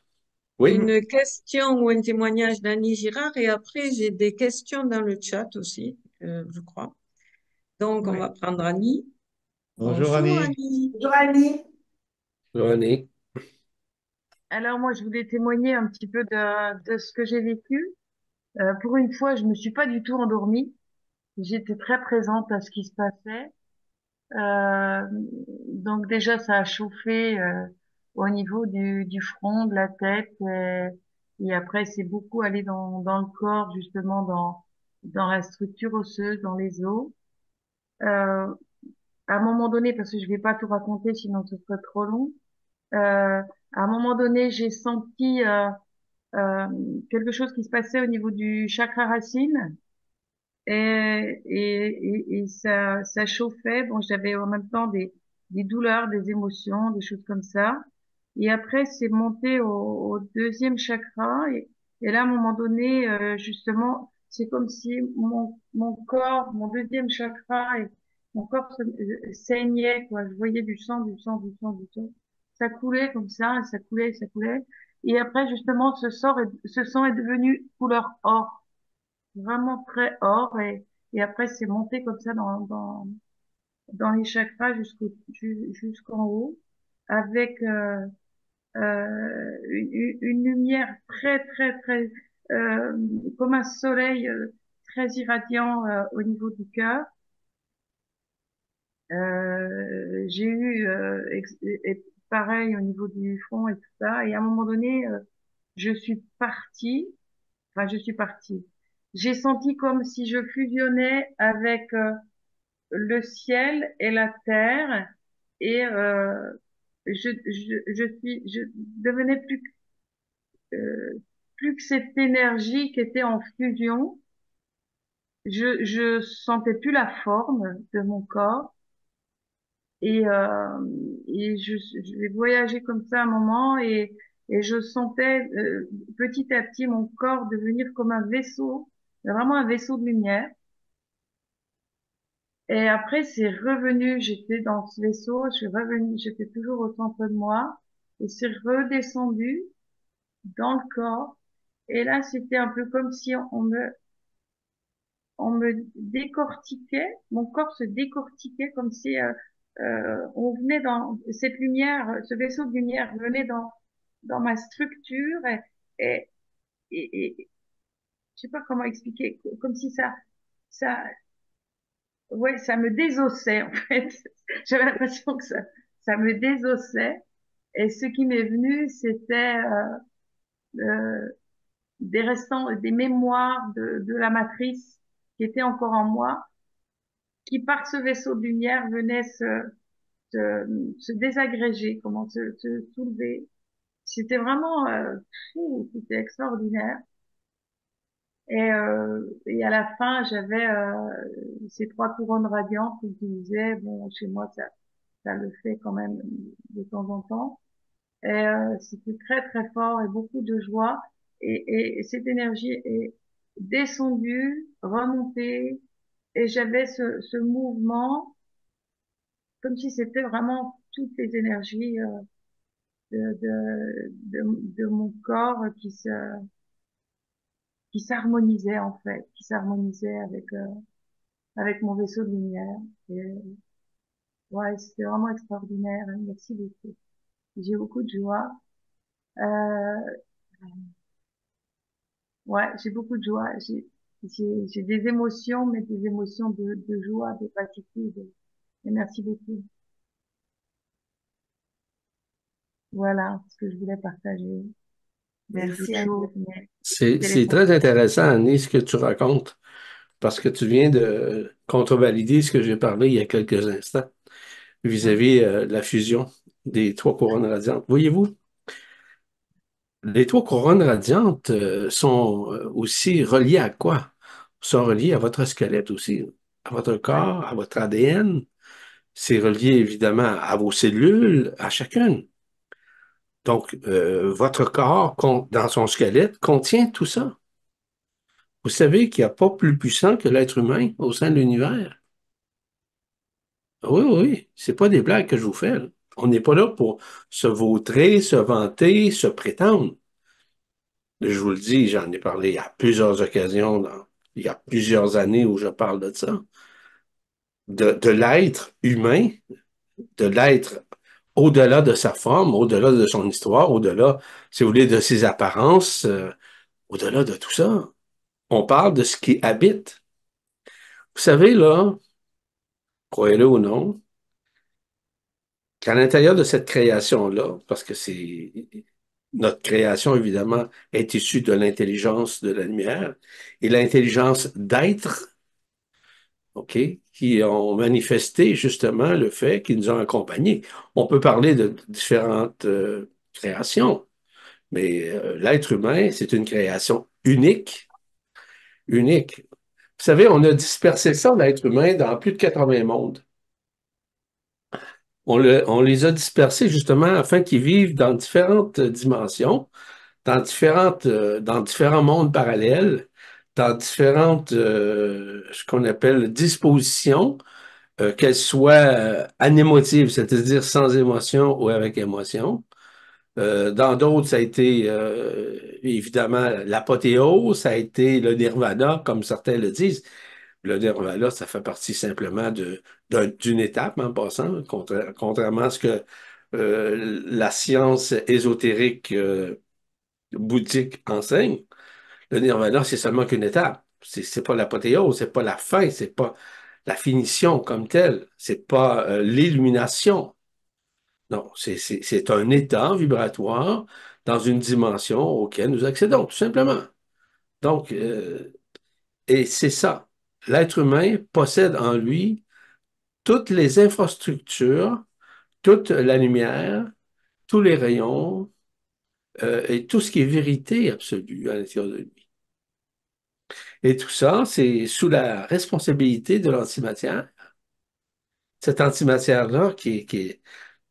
Oui, Mm. une question ou un témoignage d'Annie Girard et après, j'ai des questions dans le chat aussi, je crois. Donc, on Ouais. va prendre Annie. Bonjour Bonjour Annie. Annie. Bonjour Annie. René. Alors moi, je voulais témoigner un petit peu de ce que j'ai vécu. Pour une fois, je me suis pas du tout endormie. J'étais très présente à ce qui se passait. Euh, donc déjà, ça a chauffé au niveau du front, de la tête, et après, c'est beaucoup allé dans le corps, justement, dans la structure osseuse, dans les os. À un moment donné, parce que je vais pas tout raconter, sinon ce serait trop long. À un moment donné, j'ai senti euh, quelque chose qui se passait au niveau du chakra racine et ça chauffait. Bon, j'avais en même temps des douleurs, des émotions, des choses comme ça. Et après, c'est monté au deuxième chakra et là, à un moment donné, justement, c'est comme si mon corps, mon deuxième chakra, et mon corps saignait, quoi. Je voyais du sang, du sang, du sang, du sang. Ça coulait comme ça, et ça coulait, et ça coulait. Et après, justement, ce sang est devenu couleur or, vraiment très or. Et après, c'est monté comme ça dans les chakras jusqu'en haut, avec une lumière très, très, très, euh, comme un soleil très irradiant au niveau du cœur. J'ai eu et pareil au niveau du front et tout ça. Et à un moment donné, je suis partie. Enfin, je suis partie. J'ai senti comme si je fusionnais avec le ciel et la terre et je devenais plus que cette énergie qui était en fusion. Je sentais plus la forme de mon corps et j'ai voyagé comme ça un moment et je sentais petit à petit mon corps devenir comme un vaisseau, vraiment un vaisseau de lumière. Et après, c'est revenu, j'étais dans ce vaisseau, je suis revenue, j'étais toujours au centre de moi, et c'est redescendu dans le corps. Et là, c'était un peu comme si on me décortiquait, mon corps se décortiquait comme si on venait dans cette lumière, ce vaisseau de lumière venait dans ma structure et, et je sais pas comment expliquer, comme si ça, ouais, ça me désossait en fait. J'avais l'impression que ça me désossait. Et ce qui m'est venu, c'était euh, des restants, des mémoires de la matrice qui étaient encore en moi, qui par ce vaisseau de lumière venaient se désagréger, comment se soulever. C'était vraiment fou, c'était extraordinaire. Et à la fin, j'avais ces trois couronnes radiantes que je disais, bon, chez moi, ça le fait quand même de temps en temps. Et c'était très très fort et beaucoup de joie. Et cette énergie descendu, remonté, et j'avais ce mouvement comme si c'était vraiment toutes les énergies de mon corps qui s'harmonisaient en fait, qui s'harmonisaient avec mon vaisseau de lumière. Et, ouais, c'était vraiment extraordinaire. Merci beaucoup. J'ai beaucoup de joie. Euh, ouais, j'ai beaucoup de joie. J'ai des émotions, mais des émotions de joie, de gratitude. Et merci beaucoup. Voilà ce que je voulais partager. Il y a eu Merci d'autres Annie. choses, mais C'est c'était c'est très intéressant, Annie, ce que tu racontes, parce que tu viens de contrevalider ce que j'ai parlé il y a quelques instants vis-à-vis de la fusion des trois couronnes radiantes. Voyez-vous, les trois couronnes radiantes sont aussi reliées à quoi? Sont reliées à votre squelette aussi, à votre corps, à votre ADN. C'est relié évidemment à vos cellules, à chacune. Donc, votre corps, dans son squelette, contient tout ça. Vous savez qu'il n'y a pas plus puissant que l'être humain au sein de l'univers. Oui, oui, oui. C'est pas des blagues que je vous fais, là. On n'est pas là pour se vautrer, se vanter, se prétendre. Je vous le dis, j'en ai parlé à plusieurs occasions, il y a plusieurs années où je parle de ça. De l'être humain, de l'être au-delà de sa forme, au-delà de son histoire, au-delà, si vous voulez, de ses apparences, au-delà de tout ça. On parle de ce qui habite. Vous savez, là, croyez-le ou non, qu'à l'intérieur de cette création-là, parce que c'est notre création, évidemment, est issue de l'intelligence de la lumière et l'intelligence d'être, OK, qui ont manifesté justement le fait qu'ils nous ont accompagnés. On peut parler de différentes créations, mais l'être humain, c'est une création unique, unique. Vous savez, on a dispersé ça, l'être humain, dans plus de 80 mondes. On les a dispersés justement afin qu'ils vivent dans différentes dimensions, dans différents mondes parallèles, dans différentes, ce qu'on appelle dispositions, qu'elles soient anémotives, c'est-à-dire sans émotion ou avec émotion. Dans d'autres, ça a été évidemment l'apothéose, ça a été le nirvana, comme certains le disent. Le nirvana, ça fait partie simplement d'une étape en passant, contrairement à ce que la science ésotérique bouddhique enseigne. Le nirvana, c'est seulement qu'une étape. C'est pas l'apothéose, c'est pas la fin, c'est pas la finition comme telle, c'est pas l'illumination. Non, c'est un état vibratoire dans une dimension auquel nous accédons, tout simplement. Donc, et c'est ça. L'être humain possède en lui toutes les infrastructures, toute la lumière, tous les rayons, et tout ce qui est vérité absolue à l'intérieur de lui. Et tout ça, c'est sous la responsabilité de l'antimatière. Cette antimatière-là,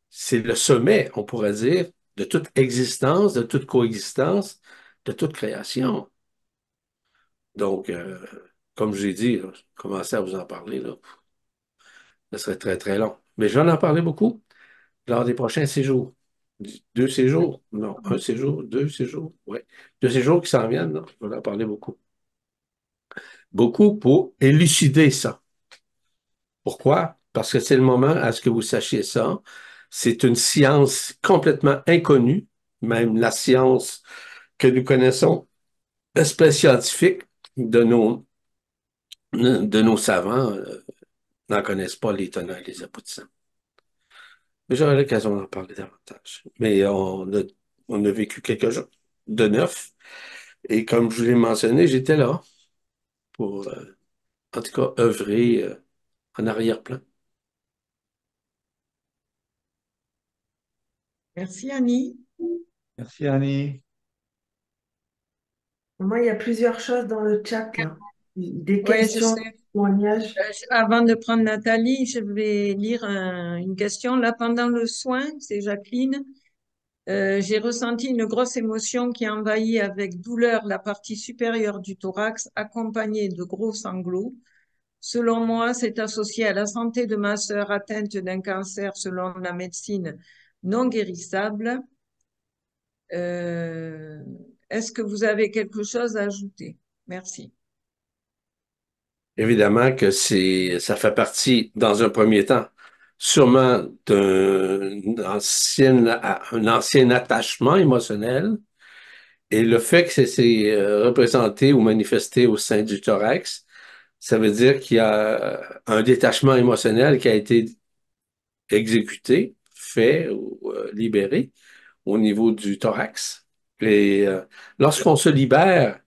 c'est le sommet, on pourrait dire, de toute existence, de toute coexistence, de toute création. Donc, comme j'ai dit, là, je commençais à vous en parler, là, ce serait très, très long. Mais j'en ai parlé beaucoup lors des prochains séjours. Deux séjours, non, un séjour, deux séjours, oui. Deux séjours qui s'en viennent, là, je vais en parler beaucoup. Beaucoup pour élucider ça. Pourquoi? Parce que c'est le moment à ce que vous sachiez ça. C'est une science complètement inconnue, même la science que nous connaissons, l'aspect scientifique de nos savants n'en connaissent pas les tenants et les aboutissants. Mais j'aurai l'occasion d'en parler davantage. Mais on a vécu quelque chose de neuf. Et comme je vous l'ai mentionné, j'étais là pour, en tout cas, œuvrer en arrière-plan. Merci, Annie. Merci Annie. Moi, il y a plusieurs choses dans le chat là. Des Oui, je questions, sais. des témoignages. Avant de prendre Nathalie, je vais lire une question. Là, pendant le soin, c'est Jacqueline. J'ai ressenti une grosse émotion qui envahit avec douleur la partie supérieure du thorax, accompagnée de gros sanglots. Selon moi, c'est associé à la santé de ma sœur atteinte d'un cancer selon la médecine non guérissable. Euh, Est-ce que vous avez quelque chose à ajouter? Merci. Évidemment que ça fait partie, dans un premier temps, sûrement un ancien attachement émotionnel. Et le fait que c'est représenté ou manifesté au sein du thorax, ça veut dire qu'il y a un détachement émotionnel qui a été exécuté, fait ou libéré au niveau du thorax. Et lorsqu'on se libère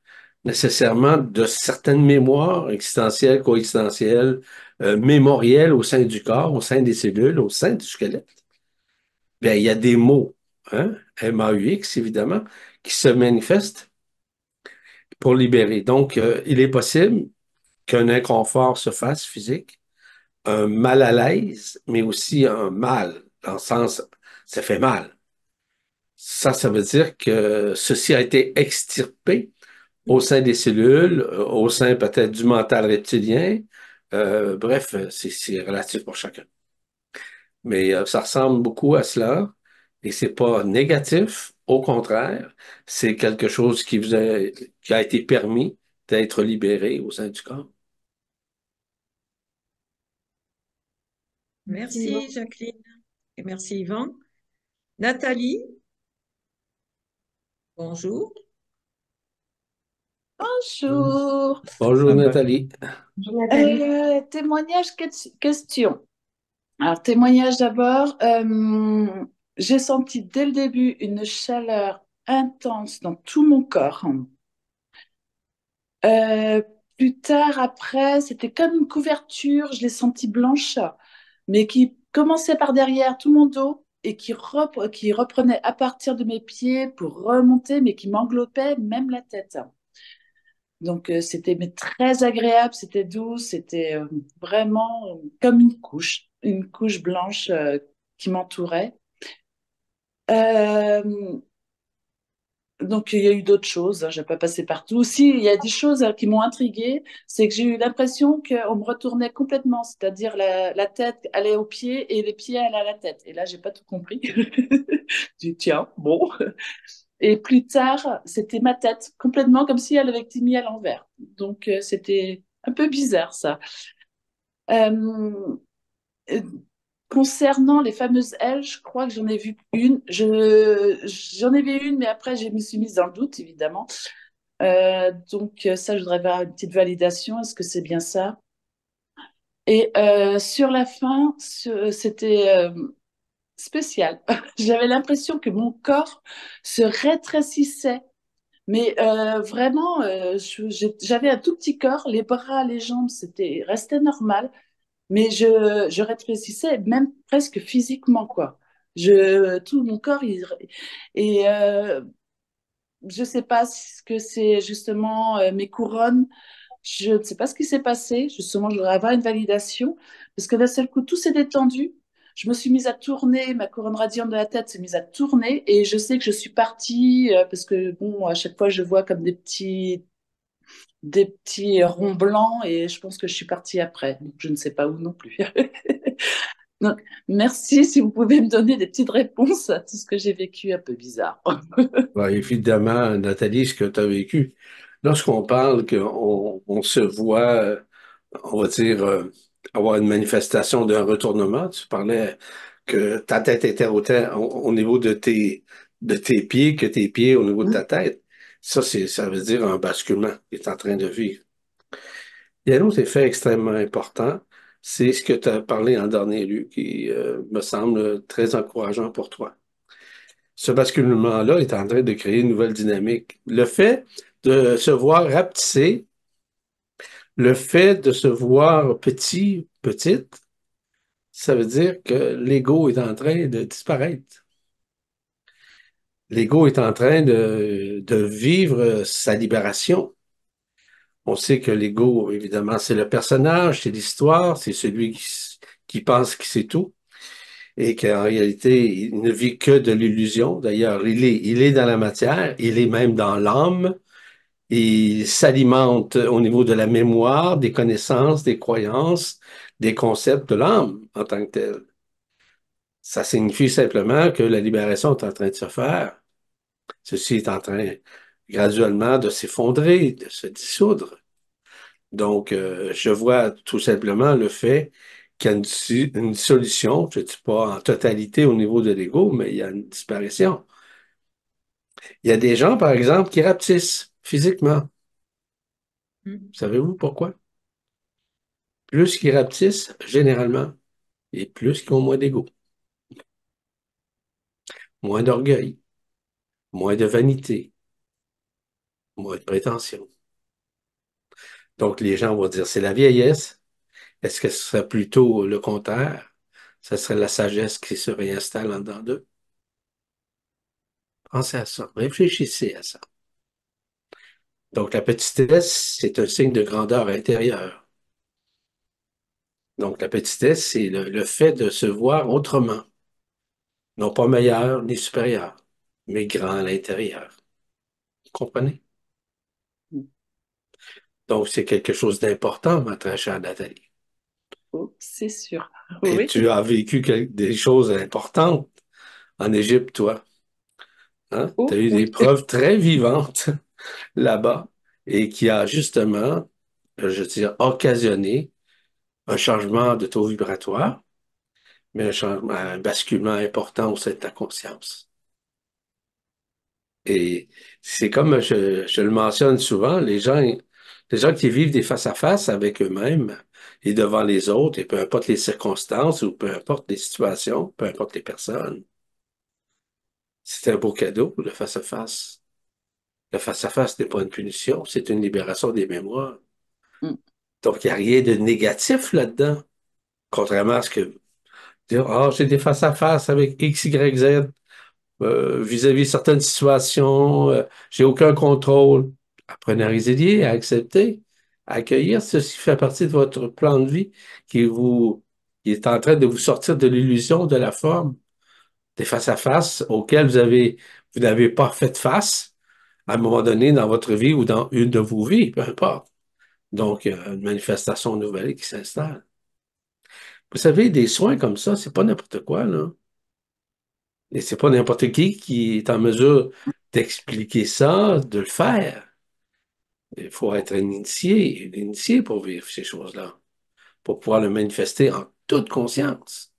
nécessairement de certaines mémoires existentielles, coexistentielles, mémorielles au sein du corps, au sein des cellules, au sein du squelette, bien, il y a des mots, hein, MAUX évidemment, qui se manifestent pour libérer. Donc, il est possible qu'un inconfort se fasse physique, un mal à l'aise, mais aussi un mal, dans le sens, ça fait mal. Ça veut dire que ceci a été extirpé au sein des cellules, au sein peut-être du mental reptilien. Bref, c'est relatif pour chacun. Mais ça ressemble beaucoup à cela et c'est pas négatif. Au contraire, c'est quelque chose qui a été permis d'être libéré au sein du corps. Merci, Yvan. Merci, Jacqueline. Et merci, Yvan. Nathalie, bonjour. Bonjour. Bonjour Nathalie. Bonjour, Nathalie. Témoignage, question. Alors, témoignage d'abord. J'ai senti dès le début une chaleur intense dans tout mon corps. Euh, Plus tard, après, c'était comme une couverture, je l'ai sentie blanche, mais qui commençait par derrière tout mon dos et qui reprenait à partir de mes pieds pour remonter, mais qui m'enveloppait même la tête. Donc, c'était mais très agréable, c'était doux, c'était vraiment comme une couche blanche qui m'entourait. Euh, donc, il y a eu d'autres choses, hein, je vais pas passer partout. Aussi, il y a des choses qui m'ont intriguée, c'est que j'ai eu l'impression qu'on me retournait complètement, c'est-à-dire la tête allait aux pieds et les pieds allaient à la tête. Et là, j'ai pas tout compris. J'ai dit, tiens, bon. Et plus tard, c'était ma tête, complètement comme si elle avait été mise à l'envers. Donc, c'était un peu bizarre, ça. Euh, euh, Concernant les fameuses ailes, je crois que j'en ai vu une. J'en ai vu une, mais après, je me suis mise dans le doute, évidemment. Donc, ça, je voudrais avoir une petite validation. Est-ce que c'est bien ça? Et sur la fin, c'était spécial. J'avais l'impression que mon corps se rétrécissait. Mais vraiment, j'avais un tout petit corps, les bras, les jambes, restait normal, mais je rétrécissais même presque physiquement, quoi. Tout mon corps, et je sais pas ce que c'est justement mes couronnes. Je ne sais pas ce qui s'est passé. Justement, je voudrais avoir une validation parce que d'un seul coup, tout s'est détendu. Je me suis mise à tourner, ma couronne radiante de la tête s'est mise à tourner et je sais que je suis partie parce que bon, à chaque fois, je vois comme des petits ronds blancs et je pense que je suis partie après. Donc, je ne sais pas où non plus. Donc, merci si vous pouvez me donner des petites réponses à tout ce que j'ai vécu un peu bizarre. Bah, évidemment, Nathalie, ce que tu as vécu. Lorsqu'on parle qu'on se voit, on va dire, avoir une manifestation d'un retournement, tu parlais que ta tête était au niveau de tes pieds, que tes pieds au niveau de ta tête. Ça veut dire un basculement qui est en train de vivre. Il y a un autre effet extrêmement important, c'est ce que tu as parlé en dernier lieu, qui me semble très encourageant pour toi. Ce basculement-là est en train de créer une nouvelle dynamique. Le fait de se voir rapetisser, le fait de se voir petit, petite, ça veut dire que l'ego est en train de disparaître. L'ego est en train de vivre sa libération. On sait que l'ego, évidemment, c'est le personnage, c'est l'histoire, c'est celui qui pense qu'il sait tout. et qu'en réalité, il ne vit que de l'illusion. D'ailleurs, il est dans la matière, il est même dans l'âme, il s'alimente au niveau de la mémoire, des connaissances, des croyances, des concepts de l'âme en tant que tel. Ça signifie simplement que la libération est en train de se faire. Ceci est en train graduellement de s'effondrer, de se dissoudre. Donc, je vois tout simplement le fait qu'il y a une solution, je ne dis pas en totalité au niveau de l'ego, mais il y a une disparition. Il y a des gens, par exemple, qui rapetissent physiquement. Savez-vous pourquoi? Plus qu'ils rapetissent, généralement, et plus qu'ils ont moins d'ego, moins d'orgueil, moins de vanité, moins de prétention. Donc, les gens vont dire, c'est la vieillesse. Est-ce que ce serait plutôt le contraire? Ce serait la sagesse qui se réinstalle en dedans d'eux? Pensez à ça, réfléchissez à ça. Donc, la petitesse, c'est un signe de grandeur intérieure. Donc, la petitesse, c'est le fait de se voir autrement. Non pas meilleur ni supérieur, mais grand à l'intérieur. Vous comprenez? Donc, c'est quelque chose d'important, ma très chère Nathalie. Oh, c'est sûr. Et Oui. tu as vécu des choses importantes en Égypte, toi. Hein? Tu Oh, as eu des oui. preuves très vivantes là-bas et qui a justement, je dirais, occasionné un changement de taux vibratoire, mais un changement, un basculement important au sein de ta conscience. Et c'est comme je le mentionne souvent, les gens qui vivent des face-à-face avec eux-mêmes et devant les autres, et peu importe les circonstances ou peu importe les situations, peu importe les personnes, c'est un beau cadeau, le face-à-face. Le face-à-face n'est pas une punition, c'est une libération des mémoires. Mm. Donc, il n'y a rien de négatif là-dedans. Contrairement à ce que dire, ah, j'ai des face-à-face avec X, Y, Z, vis-à-vis certaines situations, j'ai aucun contrôle. Apprenez à résilier, à accepter, à accueillir. Ceci fait partie de votre plan de vie qui est en train de vous sortir de l'illusion de la forme, des face-à-face auxquels vous n'avez pas fait face à un moment donné dans votre vie ou dans une de vos vies, peu importe. Donc, une manifestation nouvelle qui s'installe. Vous savez, des soins comme ça, c'est pas n'importe quoi, là. Et c'est pas n'importe qui est en mesure d'expliquer ça, de le faire. Il faut être un initié pour vivre ces choses-là, pour pouvoir le manifester en toute conscience.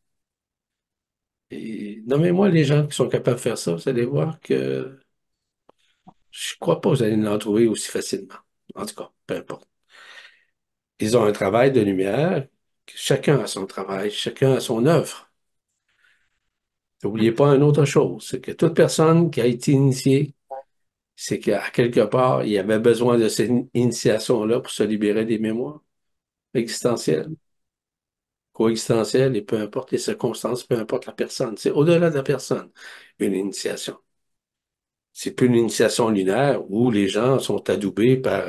Et nommez-moi les gens qui sont capables de faire ça, vous allez voir que je crois pas que vous allez en trouver aussi facilement. En tout cas, peu importe. Ils ont un travail de lumière, chacun a son travail, chacun a son œuvre. N'oubliez pas une autre chose, c'est que toute personne qui a été initiée, c'est qu'à quelque part, il y avait besoin de cette initiation-là pour se libérer des mémoires existentielles, coexistentielles, et peu importe les circonstances, peu importe la personne. C'est au-delà de la personne, une initiation. C'est plus une initiation lunaire où les gens sont adoubés par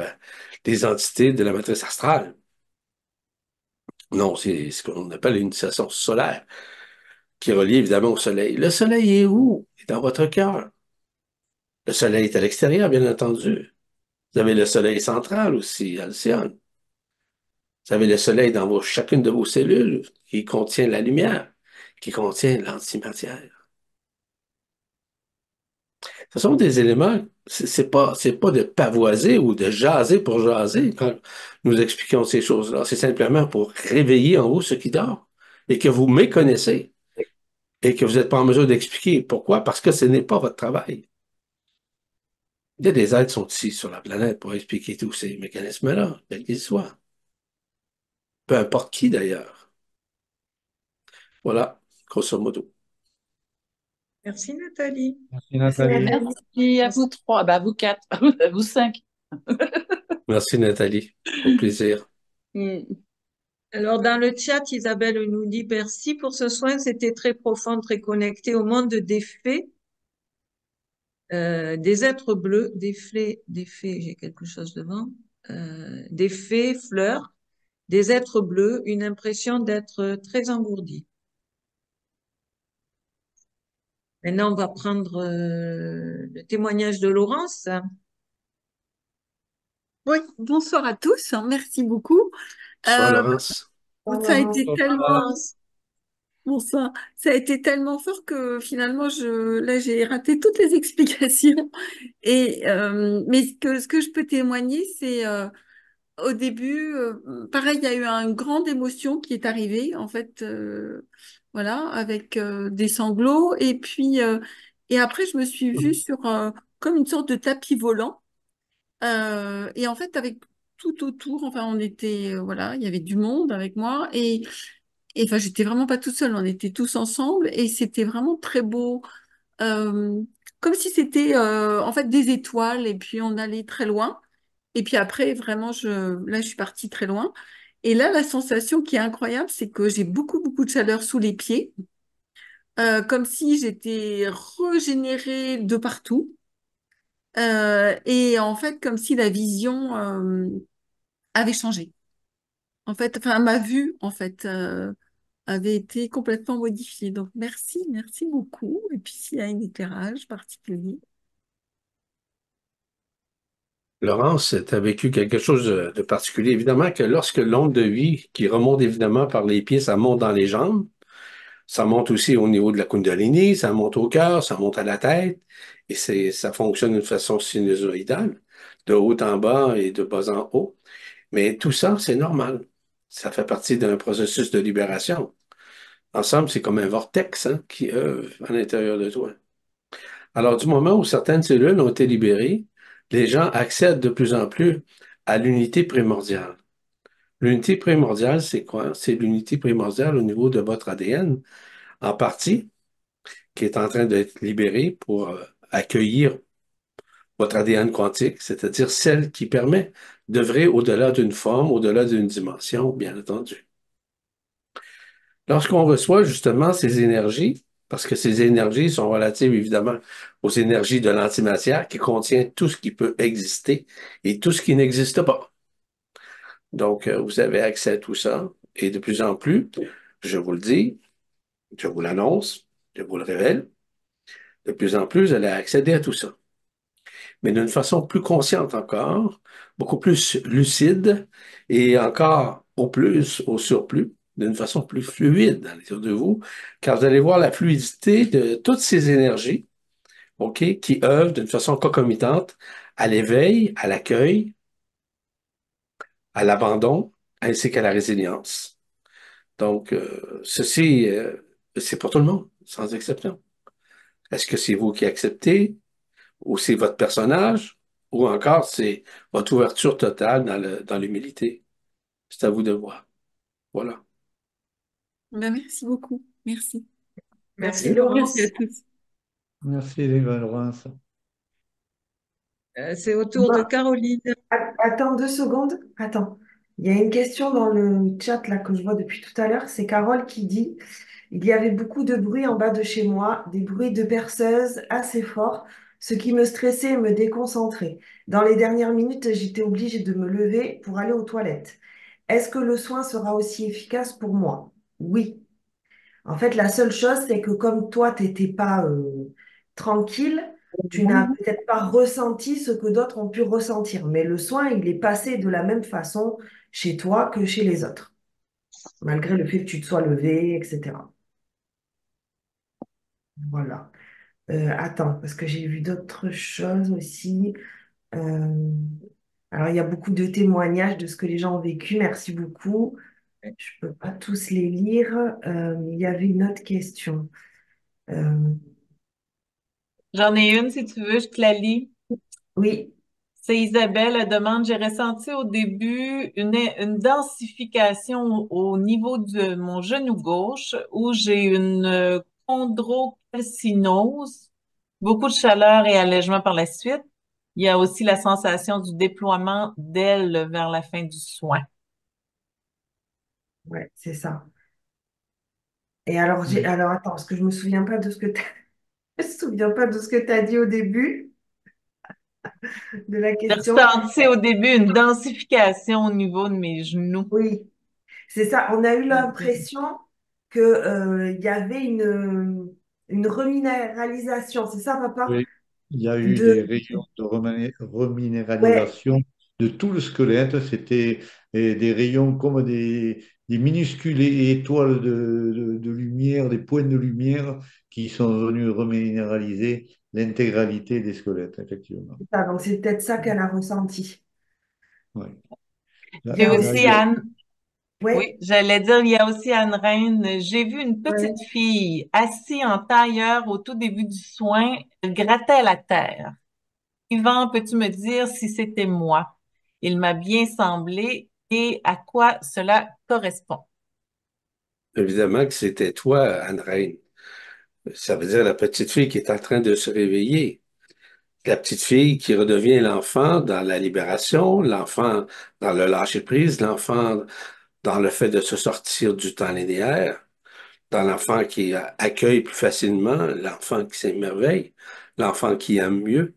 des entités de la matrice astrale. Non, c'est ce qu'on appelle l'initiation solaire, qui est reliée évidemment au soleil. Le soleil est où? Il est dans votre cœur. Le soleil est à l'extérieur, bien entendu. Vous avez le soleil central aussi, Alcyone. Vous avez le soleil dans chacune de vos cellules qui contient la lumière, qui contient l'antimatière. Ce sont des éléments, c'est pas de pavoiser ou de jaser pour jaser quand nous expliquons ces choses-là. C'est simplement pour réveiller en vous ce qui dort et que vous méconnaissez et que vous n'êtes pas en mesure d'expliquer. Pourquoi? Parce que ce n'est pas votre travail. Il y a des êtres qui sont ici sur la planète pour expliquer tous ces mécanismes-là, quels qu'ils soient. Peu importe qui d'ailleurs. Voilà, grosso modo. Merci Nathalie. Merci Merci Nathalie. Nathalie. Merci à vous trois, bah, vous quatre, à vous cinq. Merci Nathalie. Au plaisir. Mm. Alors, dans le chat, Isabelle nous dit merci pour ce soin, c'était très profond, très connecté au monde des fées, des êtres bleus, des fées, j'ai quelque chose devant, des fées, fleurs, des êtres bleus, une impression d'être très engourdi. Maintenant, on va prendre le témoignage de Laurence. Oui, bonsoir à tous, hein, merci beaucoup. Bonsoir, Euh, Laurence. Ça a été Bonsoir, tellement, Laurence. bonsoir, ça a été tellement fort que finalement, là, j'ai raté toutes les explications. Mais ce que je peux témoigner, c'est au début, pareil, il y a eu une grande émotion qui est arrivée, en fait, voilà, avec des sanglots. Et après, je me suis vue sur comme une sorte de tapis volant. Et en fait, avec tout autour, enfin, on était, voilà, il y avait du monde avec moi et enfin, j'étais vraiment pas toute seule, on était tous ensemble et c'était vraiment très beau, euh, comme si c'était en fait des étoiles et puis on allait très loin. Et puis après, vraiment, là, je suis partie très loin. Et là, la sensation qui est incroyable, c'est que j'ai beaucoup, beaucoup de chaleur sous les pieds, comme si j'étais régénérée de partout. Et en fait, comme si la vision avait changé. En fait, enfin, ma vue, en fait, avait été complètement modifiée. Donc, merci, merci beaucoup. Et puis, s'il y a un éclairage particulier. Laurence, tu as vécu quelque chose de particulier. Évidemment que lorsque l'onde de vie qui remonte évidemment par les pieds, ça monte dans les jambes, ça monte aussi au niveau de la Kundalini, ça monte au cœur, ça monte à la tête, et ça fonctionne d'une façon sinusoïdale, de haut en bas et de bas en haut. Mais tout ça, c'est normal. Ça fait partie d'un processus de libération. Ensemble, c'est comme un vortex hein, qui œuvre à l'intérieur de toi. Alors, du moment où certaines cellules ont été libérées, les gens accèdent de plus en plus à l'unité primordiale. L'unité primordiale, c'est quoi? C'est l'unité primordiale au niveau de votre ADN, en partie, qui est en train d'être libérée pour accueillir votre ADN quantique, c'est-à-dire celle qui permet d'œuvrer au-delà d'une forme, au-delà d'une dimension, bien entendu. Lorsqu'on reçoit justement ces énergies, parce que ces énergies sont relatives évidemment aux énergies de l'antimatière qui contient tout ce qui peut exister et tout ce qui n'existe pas. Donc, vous avez accès à tout ça et de plus en plus, je vous le dis, je vous l'annonce, je vous le révèle, de plus en plus, vous allez accéder à tout ça. Mais d'une façon plus consciente encore, beaucoup plus lucide et encore au plus, au surplus, d'une façon plus fluide à l'intérieur de vous, car vous allez voir la fluidité de toutes ces énergies, OK, qui œuvrent d'une façon concomitante à l'éveil, à l'accueil, à l'abandon, ainsi qu'à la résilience. Donc, ceci, c'est pour tout le monde, sans exception. Est-ce que c'est vous qui acceptez? Ou c'est votre personnage, ou encore c'est votre ouverture totale dans l'humilité. C'est à vous de voir. Voilà. Ben, merci beaucoup. Merci. Merci, Merci à Laurence. tous. Merci, Laurence. C'est au tour de Caroline. Attends 2 secondes. Attends. Il y a une question dans le chat là que je vois depuis tout à l'heure. C'est Carole qui dit, il y avait beaucoup de bruit en bas de chez moi, des bruits de perceuse assez forts, ce qui me stressait et me déconcentrait. Dans les dernières minutes, j'étais obligée de me lever pour aller aux toilettes. Est-ce que le soin sera aussi efficace pour moi? Oui. En fait, la seule chose, c'est que comme toi, tu n'étais pas tranquille, tu n'as peut-être pas ressenti ce que d'autres ont pu ressentir. Mais le soin, il est passé de la même façon chez toi que chez les autres, malgré le fait que tu te sois levé, etc. Voilà. Attends, parce que j'ai vu d'autres choses aussi. Euh, alors, il y a beaucoup de témoignages de ce que les gens ont vécu. Merci beaucoup. Je ne peux pas tous les lire. Il y avait une autre question. Euh, J'en ai une, si tu veux, je te la lis. oui. C'est Isabelle, elle demande, j'ai ressenti au début une densification au niveau de mon genou gauche où j'ai une chondrocalcinose, beaucoup de chaleur et allègement par la suite. Il y a aussi la sensation du déploiement d'ailes vers la fin du soin. Ouais, c'est ça. Et alors, alors attends, parce que je me souviens pas de ce que je me souviens pas de ce que tu as dit au début de la J'ai question. ressenti au début une densification au niveau de mes genoux. Oui, c'est ça. On a eu l'impression que il y avait une reminéralisation, c'est ça, papa? Oui, il y a eu De, des rayons de ouais, reminéralisation de tout le squelette. C'était des rayons comme des minuscules étoiles de lumière, des points de lumière qui sont venus reminéraliser l'intégralité des squelettes, effectivement. c'est ça, donc c'est peut-être ça qu'elle a ressenti. Ouais. Il y J'ai a Là, aussi il y a- aussi, Anne, ouais, oui, j'allais dire, il y a aussi Anne Reine. J'ai vu une petite ouais. fille assise en tailleur au tout début du soin. Elle grattait la terre. Yvan, peux-tu me dire si c'était moi? Il m'a bien semblé et à quoi cela correspond. Évidemment que c'était toi, Anne-Reine. Ça veut dire la petite fille qui est en train de se réveiller. La petite fille qui redevient l'enfant dans la libération, l'enfant dans le lâcher-prise, l'enfant dans le fait de se sortir du temps linéaire, dans l'enfant qui accueille plus facilement, l'enfant qui s'émerveille, l'enfant qui aime mieux,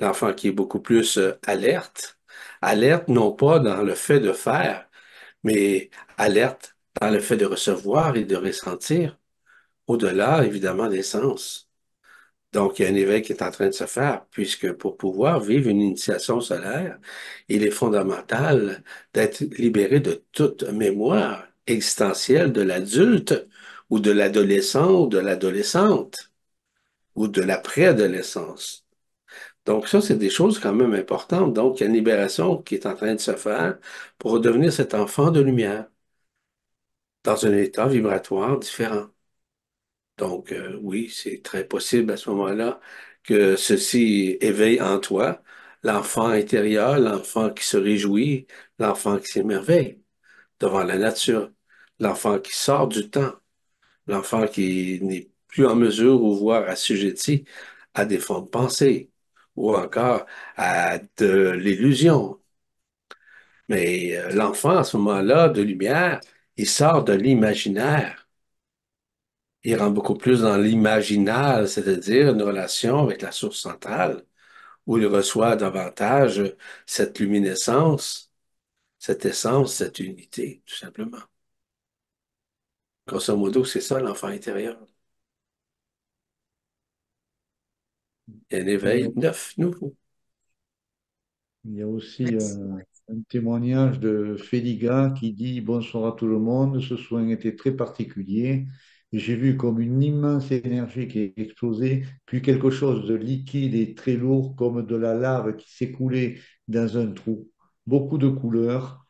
l'enfant qui est beaucoup plus alerte. Alerte non pas dans le fait de faire, mais alerte dans le fait de recevoir et de ressentir, au-delà évidemment des sens. Donc, il y a un éveil qui est en train de se faire, puisque pour pouvoir vivre une initiation solaire, il est fondamental d'être libéré de toute mémoire existentielle de l'adulte ou de l'adolescent ou de l'adolescente ou de la préadolescence. Donc, ça, c'est des choses quand même importantes. Donc, il y a une libération qui est en train de se faire pour redevenir cet enfant de lumière dans un état vibratoire différent. Donc, oui, c'est très possible à ce moment-là que ceci éveille en toi l'enfant intérieur, l'enfant qui se réjouit, l'enfant qui s'émerveille devant la nature, l'enfant qui sort du temps, l'enfant qui n'est plus en mesure ou voire assujetti à des formes de pensée ou encore à de l'illusion. Mais l'enfant, à ce moment-là, de lumière, il sort de l'imaginaire. Il rentre beaucoup plus dans l'imaginal, c'est-à-dire une relation avec la source centrale, où il reçoit davantage cette luminescence, cette essence, cette unité, tout simplement. Grosso modo, c'est ça l'enfant intérieur. Il y a un il y a éveil neuf, nouveau. Il y a aussi Merci. un témoignage de Féliga qui dit: Bonsoir à tout le monde, ce soin était très particulier. Et j'ai vu comme une immense énergie qui est explosée, puis quelque chose de liquide et très lourd, comme de la lave qui s'écoulait dans un trou. Beaucoup de couleurs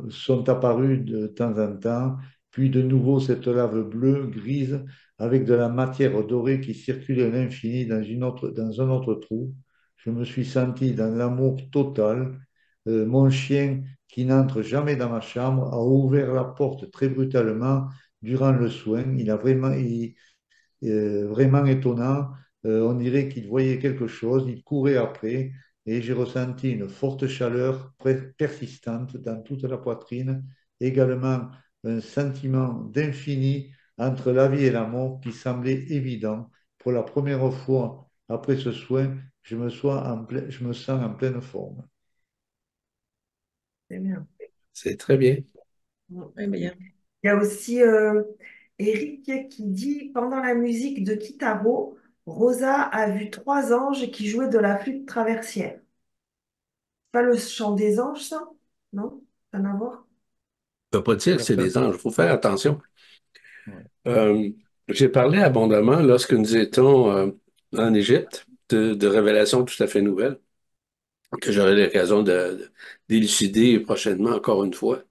sont apparues de temps en temps, puis de nouveau cette lave bleue, grise, avec de la matière dorée qui circulait à l'infini dans un autre trou. Je me suis senti dans l'amour total. Mon chien, qui n'entre jamais dans ma chambre, a ouvert la porte très brutalement durant le soin. Vraiment étonnant. On dirait qu'il voyait quelque chose. Il courait après et j'ai ressenti une forte chaleur persistante dans toute la poitrine. Également un sentiment d'infini entre la vie et la mort qui semblait évident. Pour la première fois après ce soin, je me sens en pleine forme. C'est bien. C'est très bien. Très bien. Il y a aussi Eric qui dit, pendant la musique de Kitaro, Rosa a vu trois anges qui jouaient de la flûte traversière. Pas le chant des anges, ça? Non? Rien à voir? Je ne peux pas dire que c'est des anges. Il faut faire attention. Ouais. Euh, j'ai parlé abondamment lorsque nous étions en Égypte de révélations tout à fait nouvelles que j'aurai l'occasion d'élucider prochainement encore une fois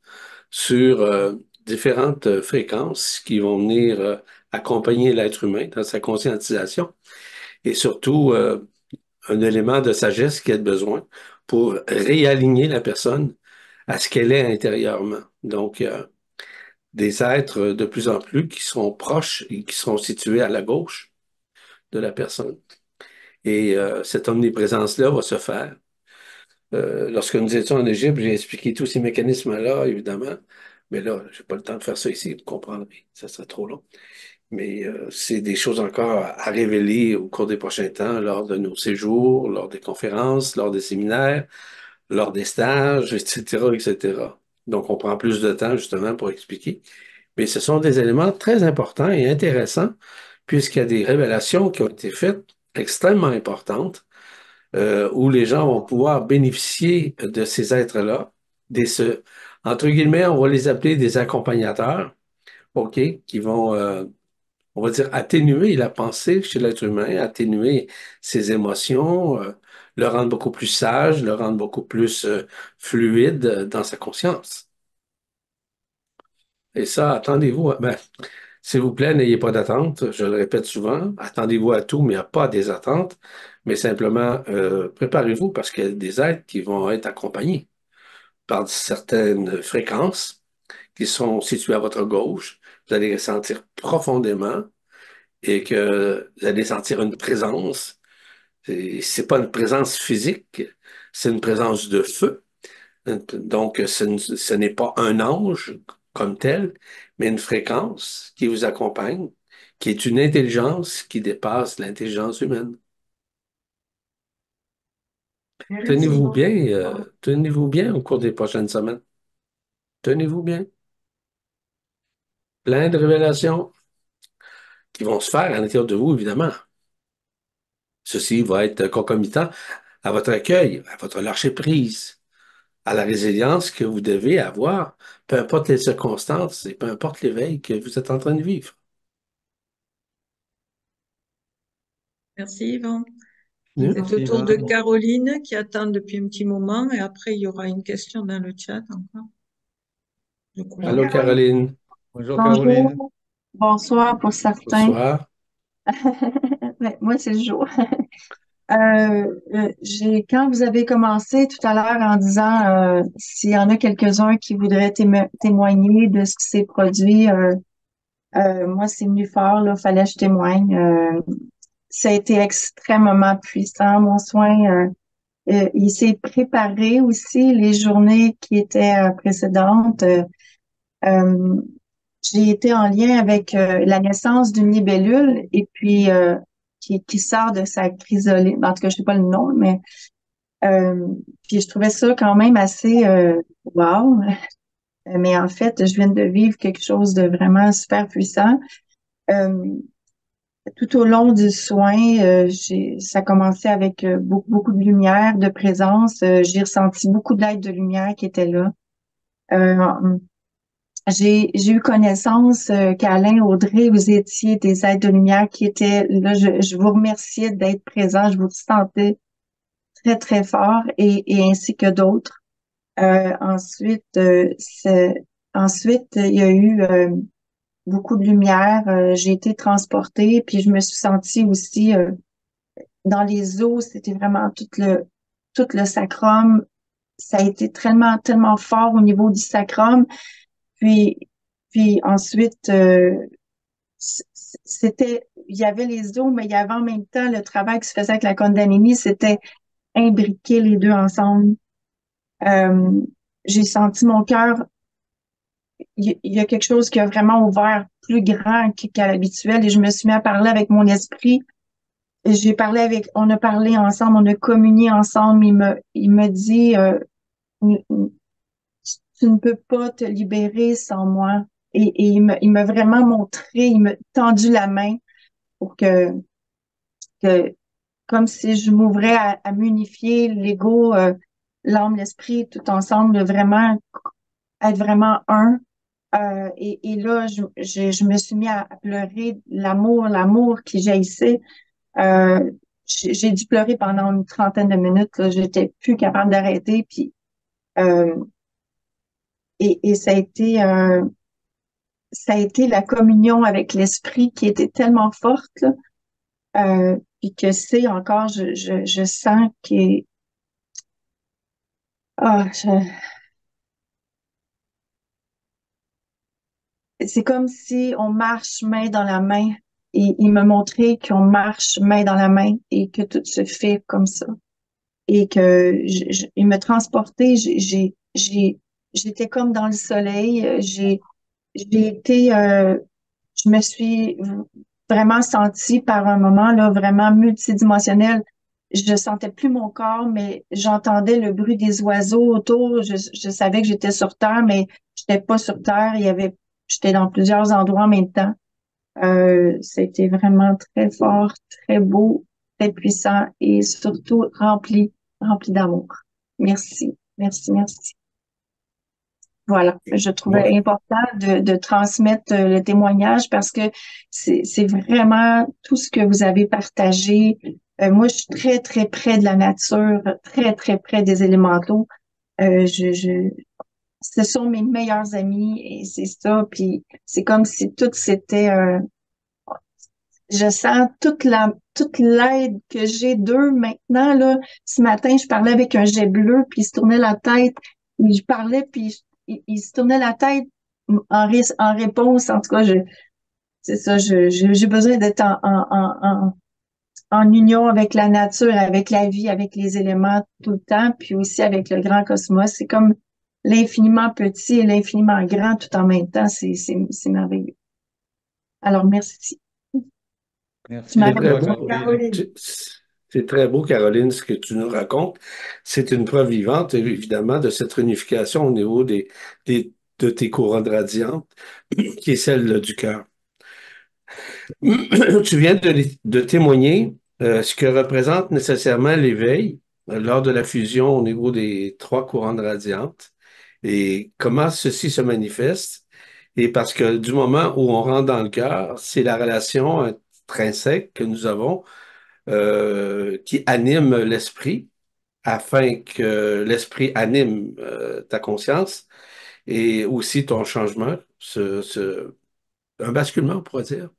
sur différentes fréquences qui vont venir accompagner l'être humain dans sa conscientisation et surtout un élément de sagesse qui a besoin pour réaligner la personne à ce qu'elle est intérieurement. Donc, des êtres de plus en plus qui seront proches et qui seront situés à la gauche de la personne. Et cette omniprésence-là va se faire. Lorsque nous étions en Égypte, j'ai expliqué tous ces mécanismes-là, évidemment. Mais là, j'ai pas le temps de faire ça ici, vous comprendrez. Ça serait trop long. Mais c'est des choses encore à révéler au cours des prochains temps, lors de nos séjours, lors des conférences, lors des séminaires, lors des stages, etc., etc. Donc, on prend plus de temps, justement, pour expliquer. Mais ce sont des éléments très importants et intéressants, puisqu'il y a des révélations qui ont été faites extrêmement importantes, où les gens vont pouvoir bénéficier de ces êtres-là, entre guillemets, on va les appeler des accompagnateurs, OK, qui vont, on va dire, atténuer la pensée chez l'être humain, atténuer ses émotions, le rendre beaucoup plus sage, le rendre beaucoup plus fluide dans sa conscience. Et ça, ben, s'il vous plaît, n'ayez pas d'attente. Je le répète souvent, attendez-vous à tout, mais il n'y a pas des attentes. Mais simplement, préparez-vous parce qu'il y a des êtres qui vont être accompagnés par certaines fréquences qui sont situées à votre gauche. Vous allez les sentir profondément et que vous allez sentir une présence. C'est pas une présence physique, c'est une présence de feu. Donc, ce n'est pas un ange comme tel, mais une fréquence qui vous accompagne, qui est une intelligence qui dépasse l'intelligence humaine. Merci. Tenez-vous bien au cours des prochaines semaines. Tenez-vous bien. Plein de révélations qui vont se faire à l'intérieur de vous, évidemment. Ceci va être concomitant à votre accueil, à votre lâcher-prise, à la résilience que vous devez avoir, peu importe les circonstances et peu importe l'éveil que vous êtes en train de vivre. Merci Yvan. Oui. C'est au tour de Caroline qui attend depuis un petit moment et après il y aura une question dans le chat encore. Allô Caroline. Bonjour Bonjour, Caroline. bonsoir pour certains. Bonsoir. Ouais, moi, c'est le jour. Quand vous avez commencé tout à l'heure en disant s'il y en a quelques-uns qui voudraient témoigner de ce qui s'est produit, moi, c'est venu fort, là, fallait que je témoigne. Ça a été extrêmement puissant, mon soin. Il s'est préparé aussi les journées qui étaient précédentes. J'ai été en lien avec la naissance d'une libellule et puis qui sort de sa chrysalide. En tout cas, je sais pas le nom, mais puis je trouvais ça quand même assez wow. Mais en fait, je viens de vivre quelque chose de vraiment super puissant. Tout au long du soin, ça a commencé avec beaucoup de lumière, de présence. J'ai ressenti beaucoup d'aide de lumière qui était là. J'ai eu connaissance qu'Alain, Audrey, vous étiez des êtres de lumière qui étaient là. Je vous remerciais d'être présents. Je vous sentais très, très fort et ainsi que d'autres. Ensuite, il y a eu beaucoup de lumière. J'ai été transportée, puis je me suis sentie aussi dans les eaux. C'était vraiment tout le sacrum. Ça a été tellement, tellement fort au niveau du sacrum. Puis ensuite, il y avait les eaux, mais il y avait en même temps le travail qui se faisait avec la Kundalini, c'était imbriquer les deux ensemble. J'ai senti mon cœur, il y a quelque chose qui a vraiment ouvert plus grand qu'à l'habituel et je me suis mis à parler avec mon esprit. On a parlé ensemble, on a communié ensemble. Il me dit, tu ne peux pas te libérer sans moi. Et il m'a vraiment montré, il m'a tendu la main pour que comme si je m'ouvrais à m'unifier l'ego, l'âme, l'esprit, tout ensemble, de vraiment être vraiment un. Et là, je me suis mis à pleurer l'amour qui jaillissait. J'ai dû pleurer pendant une trentaine de minutes. Là, j'étais plus capable d'arrêter. Puis et ça a été la communion avec l'esprit qui était tellement forte, là, puis que c'est encore, je sens que c'est comme si on marche main dans la main et il m'a montré qu'on marche main dans la main et que tout se fait comme ça et que il m'a transporté, j'étais comme dans le soleil, j'ai été je me suis vraiment sentie par un moment là vraiment multidimensionnel. Je sentais plus mon corps, mais j'entendais le bruit des oiseaux autour. Je savais que j'étais sur Terre, mais j'étais pas sur Terre. j'étais dans plusieurs endroits en même temps. C'était vraiment très fort, très beau, très puissant et surtout rempli d'amour. Merci, merci, merci. Voilà, je trouvais Ouais. important de transmettre le témoignage parce que c'est vraiment tout ce que vous avez partagé. Moi, je suis très, très près de la nature, très, très près des élémentaux. Ce sont mes meilleurs amis et c'est ça. Puis c'est comme si tout c'était, je sens toute l'aide que j'ai d'eux maintenant là. Ce matin, je parlais avec un jet bleu puis il se tournait la tête. Je parlais puis il se tournait la tête en réponse. En tout cas, c'est ça. J'ai besoin d'être en union avec la nature, avec la vie, avec les éléments tout le temps, puis aussi avec le grand cosmos. C'est comme l'infiniment petit et l'infiniment grand tout en même temps. C'est merveilleux. Alors, merci. Tu Merci C'est à m'avais très toi, dit, beau. Caroline. Caroline. C'est très beau, Caroline, ce que tu nous racontes. C'est une preuve vivante, évidemment, de cette réunification au niveau de tes couronnes radiantes, qui est celle du cœur. Tu viens de témoigner ce que représente nécessairement l'éveil lors de la fusion au niveau des trois couronnes radiantes et comment ceci se manifeste. Et parce que du moment où on rentre dans le cœur, c'est la relation intrinsèque que nous avons qui anime l'esprit afin que l'esprit anime ta conscience et aussi ton changement, un basculement, on pourrait dire.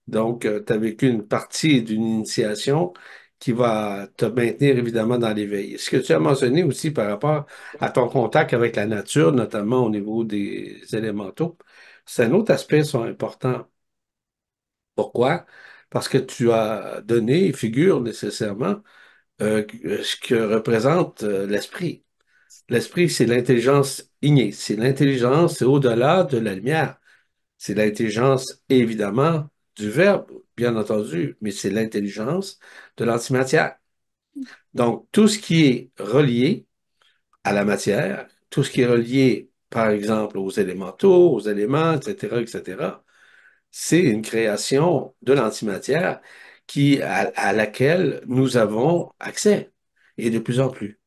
Donc, tu as vécu une partie d'une initiation qui va te maintenir évidemment dans l'éveil. Ce que tu as mentionné aussi par rapport à ton contact avec la nature, notamment au niveau des élémentaux, c'est un autre aspect sont important. Pourquoi? Parce que tu as donné figure nécessairement ce que représente l'esprit. L'esprit, c'est l'intelligence innée. C'est l'intelligence, c'est au-delà de la lumière. C'est l'intelligence, évidemment, du verbe, bien entendu, mais c'est l'intelligence de l'antimatière. Donc, tout ce qui est relié à la matière, tout ce qui est relié, par exemple, aux élémentaux, aux éléments, etc., c'est une création de l'antimatière à laquelle nous avons accès, et de plus en plus.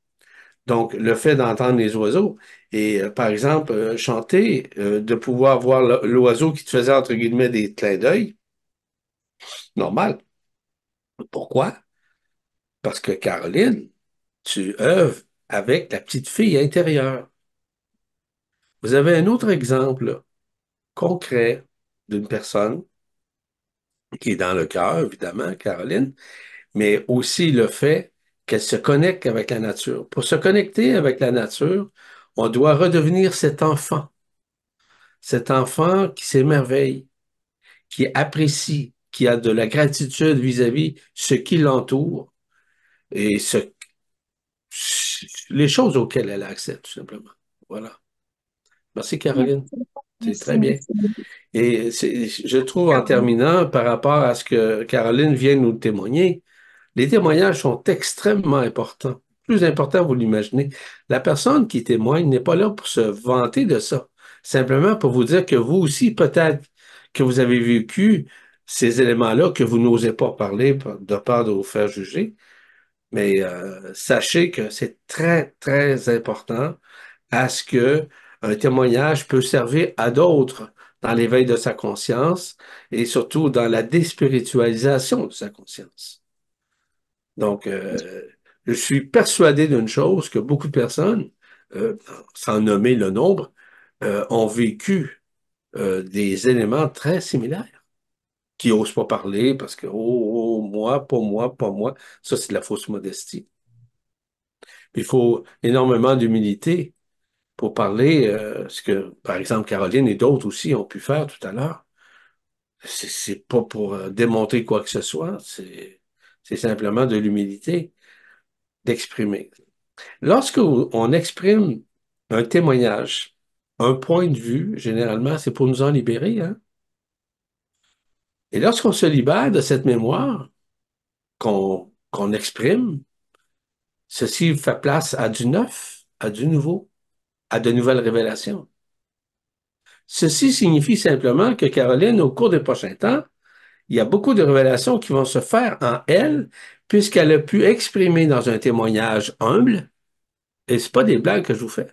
Donc, le fait d'entendre les oiseaux et, par exemple, chanter, de pouvoir voir l'oiseau qui te faisait, entre guillemets, des clins d'œil, normal. Pourquoi? Parce que Caroline, tu œuvres avec la petite fille intérieure. Vous avez un autre exemple concret d'une personne qui est dans le cœur, évidemment, Caroline, mais aussi le fait qu'elle se connecte avec la nature. Pour se connecter avec la nature, on doit redevenir cet enfant qui s'émerveille, qui apprécie, qui a de la gratitude vis-à-vis ce qui l'entoure et les choses auxquelles elle a accès, tout simplement. Voilà. Merci, Caroline. C'est merci, très bien. merci. Et je trouve en Caroline. terminant, par rapport à ce que Caroline vient nous témoigner, les témoignages sont extrêmement importants. Plus important, vous l'imaginez. La personne qui témoigne n'est pas là pour se vanter de ça. Simplement pour vous dire que vous aussi, peut-être que vous avez vécu ces éléments-là que vous n'osez pas parler de peur de vous faire juger. Mais sachez que c'est très, très important à ce que un témoignage peut servir à d'autres dans l'éveil de sa conscience et surtout dans la déspiritualisation de sa conscience. Donc, je suis persuadé d'une chose, que beaucoup de personnes, sans nommer le nombre, ont vécu des éléments très similaires, qui n'osent pas parler parce que, oh, moi, pas moi, pas moi. Ça, c'est de la fausse modestie. Il faut énormément d'humilité pour parler, ce que, par exemple, Caroline et d'autres aussi ont pu faire tout à l'heure. C'est pas pour démontrer quoi que ce soit, c'est simplement de l'humilité d'exprimer. Lorsque on exprime un témoignage, un point de vue, généralement, c'est pour nous en libérer, hein? Et lorsqu'on se libère de cette mémoire qu'on exprime, ceci fait place à du neuf, à du nouveau, à de nouvelles révélations. Ceci signifie simplement que Caroline, au cours des prochains temps, il y a beaucoup de révélations qui vont se faire en elle, puisqu'elle a pu exprimer dans un témoignage humble, et c'est pas des blagues que je vous fais.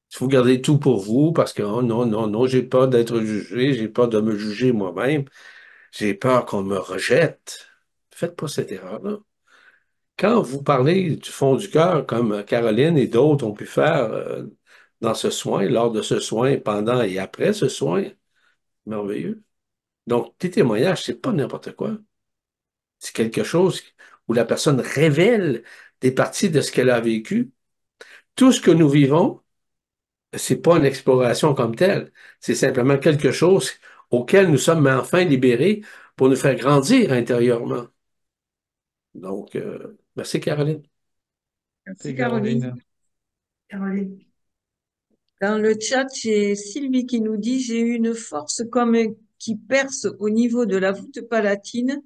Si vous gardez tout pour vous, parce que oh, non, non, non, j'ai peur d'être jugé, j'ai peur de me juger moi-même, j'ai peur qu'on me rejette. Faites pas cette erreur-là. Quand vous parlez du fond du cœur, comme Caroline et d'autres ont pu faire dans ce soin, lors de ce soin, pendant et après ce soin, merveilleux. Donc, tes témoignages, c'est pas n'importe quoi. C'est quelque chose où la personne révèle des parties de ce qu'elle a vécu. Tout ce que nous vivons, c'est pas une exploration comme telle. C'est simplement quelque chose auquel nous sommes enfin libérés pour nous faire grandir intérieurement. Donc, merci Caroline. Merci Caroline. Caroline. Dans le chat, j'ai Sylvie qui nous dit, j'ai eu une force comme qui perce au niveau de la voûte palatine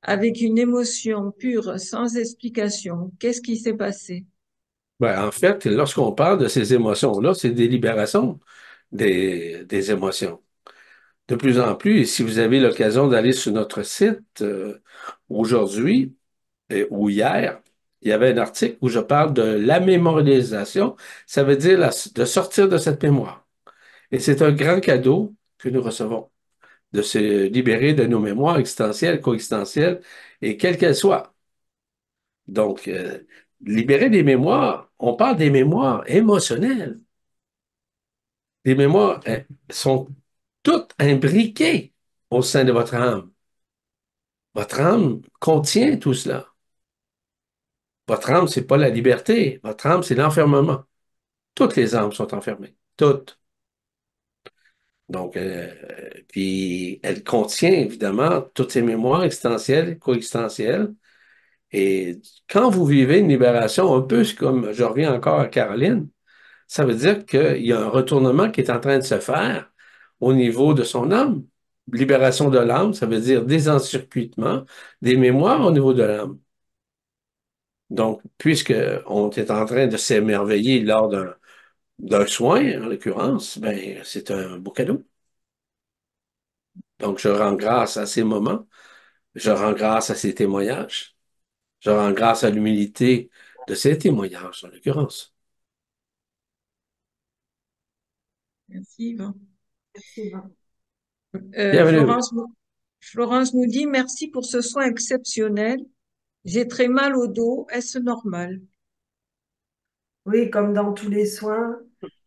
avec une émotion pure, sans explication. Qu'est-ce qui s'est passé? Ben, en fait, lorsqu'on parle de ces émotions-là, c'est des libérations des émotions. De plus en plus, et si vous avez l'occasion d'aller sur notre site aujourd'hui ou hier, il y avait un article où je parle de la mémorialisation. Ça veut dire de sortir de cette mémoire. Et c'est un grand cadeau que nous recevons, de se libérer de nos mémoires existentielles, coexistentielles, et quelles qu'elles soient. Donc, libérer des mémoires, on parle des mémoires émotionnelles. Les mémoires sont toutes imbriquées au sein de votre âme. Votre âme contient tout cela. Votre âme, c'est pas la liberté. Votre âme, c'est l'enfermement. Toutes les âmes sont enfermées. Toutes. Donc, puis elle contient évidemment toutes ces mémoires existentielles, coexistentielles. Et quand vous vivez une libération, un peu comme je reviens encore à Caroline, ça veut dire qu'il y a un retournement qui est en train de se faire au niveau de son âme. Libération de l'âme, ça veut dire désencircuitement des mémoires au niveau de l'âme. Donc, puisque on est en train de s'émerveiller lors d'un soin, en l'occurrence, ben, c'est un beau cadeau. Donc, je rends grâce à ces moments, je rends grâce à ces témoignages, je rends grâce à l'humilité de ces témoignages, en l'occurrence. Merci Yvan. Merci, Yvan. Bienvenue. Florence nous dit, merci pour ce soin exceptionnel. J'ai très mal au dos, est-ce normal? Oui, comme dans tous les soins,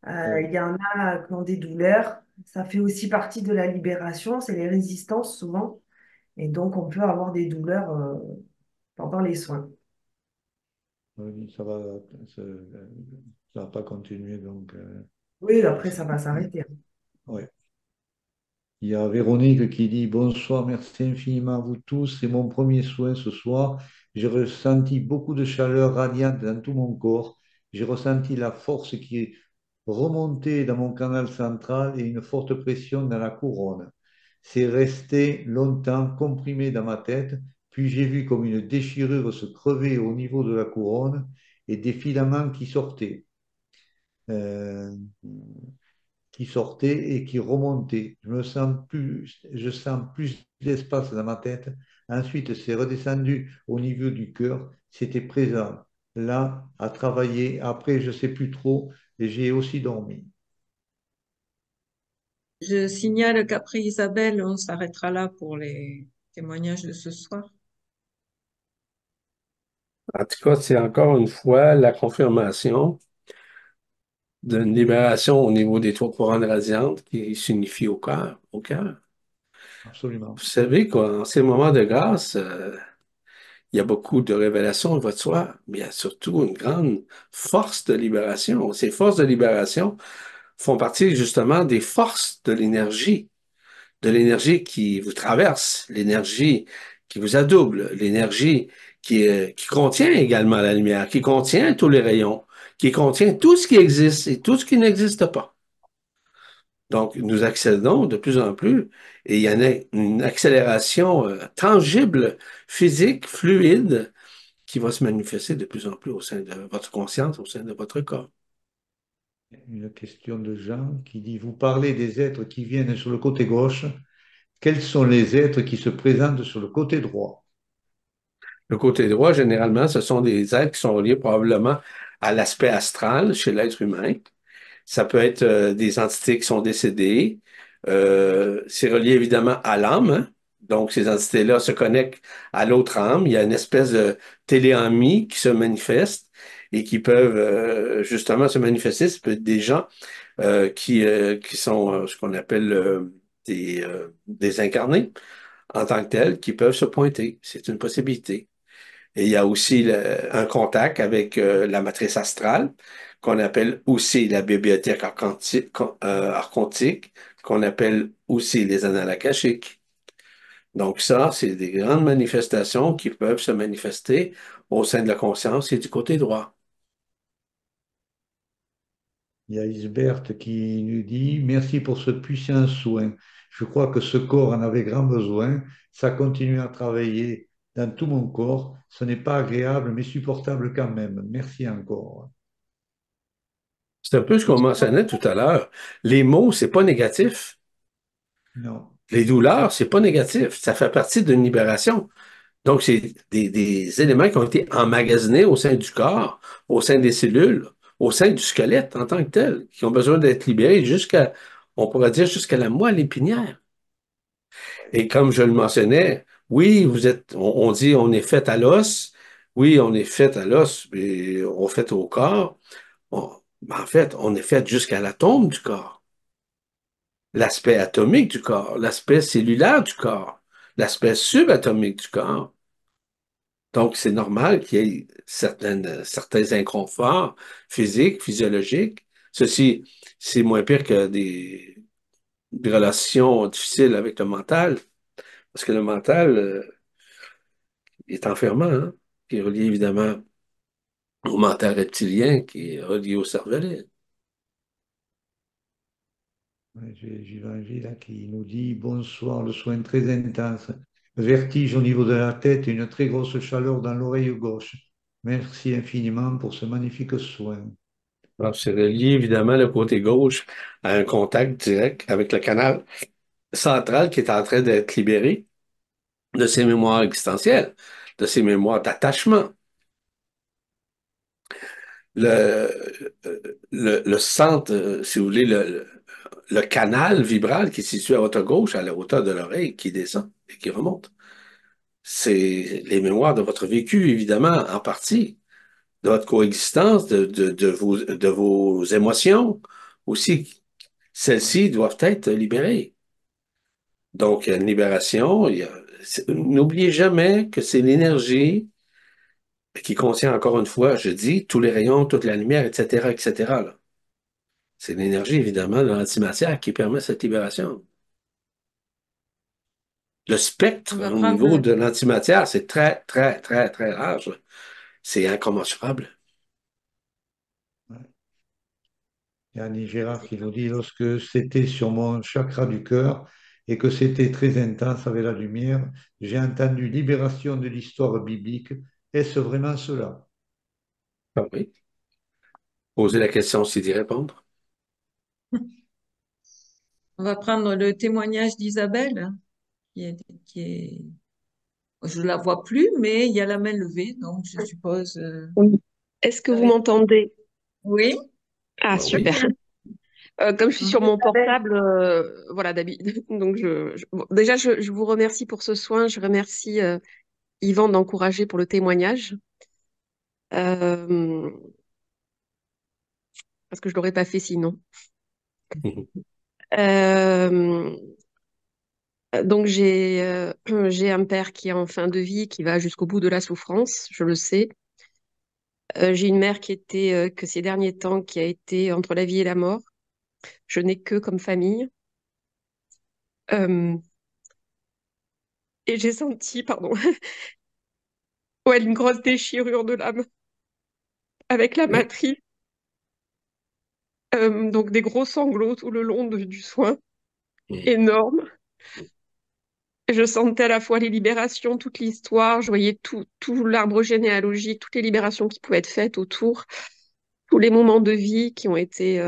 il y en a qui ont des douleurs. Ça fait aussi partie de la libération, c'est les résistances souvent. Et donc, on peut avoir des douleurs pendant les soins. Oui, ça va pas continuer, donc. Oui, après, ça va s'arrêter. Ouais. Il y a Véronique qui dit bonsoir, merci infiniment à vous tous. C'est mon premier soin ce soir. J'ai ressenti beaucoup de chaleur radiante dans tout mon corps. J'ai ressenti la force qui est remontée dans mon canal central et une forte pression dans la couronne. C'est resté longtemps comprimé dans ma tête, puis j'ai vu comme une déchirure se crever au niveau de la couronne et des filaments euh, qui sortaient et qui remontaient. Je sens plus d'espace dans ma tête. Ensuite, c'est redescendu au niveau du cœur. C'était présent là à travailler. Après, je ne sais plus trop. Et j'ai aussi dormi. Je signale qu'après Isabelle, on s'arrêtera là pour les témoignages de ce soir. En tout cas, c'est encore une fois la confirmation d'une libération au niveau des trois couronnes radiantes qui s'unifient au cœur, au cœur. Absolument. Vous savez qu'en ces moments de grâce, il y a beaucoup de révélations, va de soi, mais il y a surtout une grande force de libération. Ces forces de libération font partie justement des forces de l'énergie qui vous traverse, l'énergie qui vous adouble, l'énergie qui contient également la lumière, qui contient tous les rayons, qui contient tout ce qui existe et tout ce qui n'existe pas. Donc, nous accédons de plus en plus et il y en a une accélération tangible, physique, fluide, qui va se manifester de plus en plus au sein de votre conscience, au sein de votre corps. Une question de Jean qui dit, vous parlez des êtres qui viennent sur le côté gauche. Quels sont les êtres qui se présentent sur le côté droit? Le côté droit, généralement, ce sont des êtres qui sont reliés probablement à l'aspect astral chez l'être humain. Ça peut être des entités qui sont décédées. C'est relié évidemment à l'âme, hein. Donc, ces entités-là se connectent à l'autre âme. Il y a une espèce de téléamie qui se manifeste et qui peuvent justement se manifester. Ça peut être des gens qui sont ce qu'on appelle des incarnés en tant que tels, qui peuvent se pointer. C'est une possibilité. Et il y a aussi un contact avec la matrice astrale, qu'on appelle aussi la bibliothèque archontique, qu'on appelle aussi les annales akashiques. Donc ça, c'est des grandes manifestations qui peuvent se manifester au sein de la conscience et du côté droit. Il y a Isbert qui nous dit, merci pour ce puissant soin. Je crois que ce corps en avait grand besoin. Ça continue à travailler dans tout mon corps. Ce n'est pas agréable, mais supportable quand même. Merci encore. C'est un peu ce qu'on mentionnait tout à l'heure. Les mots, c'est pas négatif. Non. Les douleurs, c'est pas négatif. Ça fait partie d'une libération. Donc, c'est des éléments qui ont été emmagasinés au sein du corps, au sein des cellules, au sein du squelette en tant que tel, qui ont besoin d'être libérés jusqu'à, on pourrait dire, jusqu'à la moelle épinière. Et comme je le mentionnais, oui, on dit on est fait à l'os. Oui, on est fait à l'os, mais on fait au corps. Mais en fait, on est fait jusqu'à l'atome du corps. L'aspect atomique du corps, l'aspect cellulaire du corps, l'aspect subatomique du corps. Donc, c'est normal qu'il y ait certains inconforts physiques, physiologiques. Ceci, c'est moins pire que des relations difficiles avec le mental, parce que le mental est enfermant, hein, qui est relié évidemment au mental reptilien, qui est relié au cervelet. Ouais, j'ai Givenchy là qui nous dit bonsoir, le soin très intense, vertige au niveau de la tête et une très grosse chaleur dans l'oreille gauche. Merci infiniment pour ce magnifique soin. Alors, c'est relié évidemment le côté gauche à un contact direct avec le canal central qui est en train d'être libéré de ses mémoires existentielles, de ses mémoires d'attachement. Le, le centre, si vous voulez, le canal vibral qui est situé à votre gauche, à la hauteur de l'oreille, qui descend et qui remonte. C'est les mémoires de votre vécu, évidemment, en partie, de votre coexistence, de vos émotions aussi. Celles-ci doivent être libérées. Donc, il y a une libération. N'oubliez jamais que c'est l'énergie qui contient, encore une fois, je dis, tous les rayons, toute la lumière, etc., etc., là. C'est l'énergie, évidemment, de l'antimatière qui permet cette libération. Le On spectre va au niveau prendre, de l'antimatière, c'est très, très, très, très large. C'est incommensurable. Ouais. Il y a Annie Gérard qui nous dit lorsque c'était sur mon chakra du cœur et que c'était très intense avec la lumière, j'ai entendu libération de l'histoire biblique. Est-ce vraiment cela? Ah oui. Poser la question, c'est d'y répondre. on va prendre le témoignage d'Isabelle, qui est, je la vois plus, mais il y a la main levée, donc je suppose. Oui. Est-ce que vous m'entendez? Oui, Ah, Ah oui. super. Comme je suis sur mon portable, voilà, d'habitude. Donc, bon, déjà, je vous remercie pour ce soin. Je remercie Yvan d'encourager pour le témoignage. Euh, Parce que je l'aurais pas fait sinon. Euh, donc, j'ai un père qui est en fin de vie, qui va jusqu'au bout de la souffrance, je le sais. J'ai une mère que ces derniers temps, qui a été entre la vie et la mort. Je n'ai que comme famille. Euh, et j'ai senti, pardon, ouais, une grosse déchirure de l'âme avec la matrice. Donc des gros sanglots tout le long du soin, énormes. Je sentais à la fois les libérations, toute l'histoire, je voyais tout l'arbre généalogique, toutes les libérations qui pouvaient être faites autour. tous les moments de vie qui ont été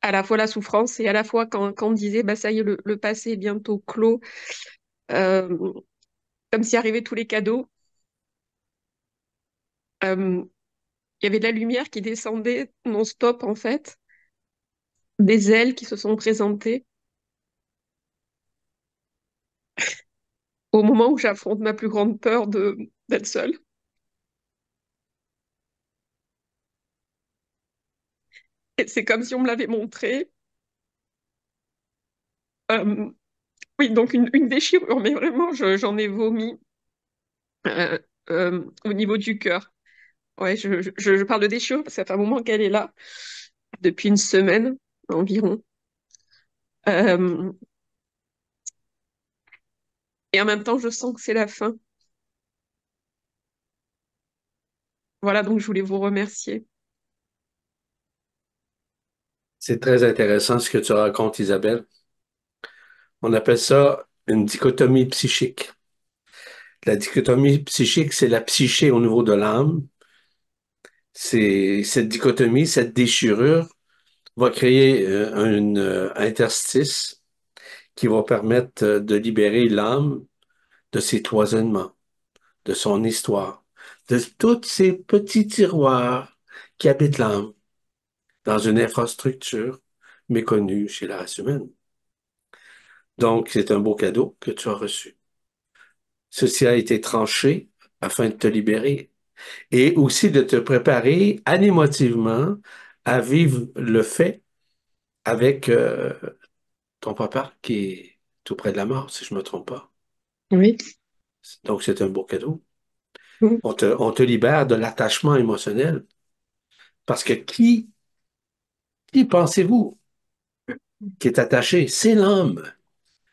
à la fois la souffrance et à la fois quand on disait, bah, ça y est, le passé est bientôt clos, euh, comme s'y arrivaient tous les cadeaux. Euh, il y avait de la lumière qui descendait non-stop, en fait, des ailes qui se sont présentées au moment où j'affronte ma plus grande peur d'être seule. Et c'est comme si on me l'avait montré. Euh, oui, donc une déchirure, mais vraiment, j'en ai vomi euh, au niveau du cœur. Ouais, je parle de déchirure parce que ça fait un moment qu'elle est là, depuis une semaine environ. Euh, et en même temps, je sens que c'est la fin. Voilà, donc je voulais vous remercier. C'est très intéressant ce que tu racontes, Isabelle. On appelle ça une dichotomie psychique. La dichotomie psychique, c'est la psyché au niveau de l'âme. C'est cette dichotomie, cette déchirure va créer un interstice qui va permettre de libérer l'âme de ses cloisonnements, de son histoire, de tous ces petits tiroirs qui habitent l'âme dans une infrastructure méconnue chez la race humaine. Donc, c'est un beau cadeau que tu as reçu. Ceci a été tranché afin de te libérer et aussi de te préparer animativement à vivre le fait avec ton papa qui est tout près de la mort, si je ne me trompe pas. Oui. Donc, c'est un beau cadeau. Mm. On te libère de l'attachement émotionnel. Parce que qui pensez-vous qui est attaché? C'est l'âme,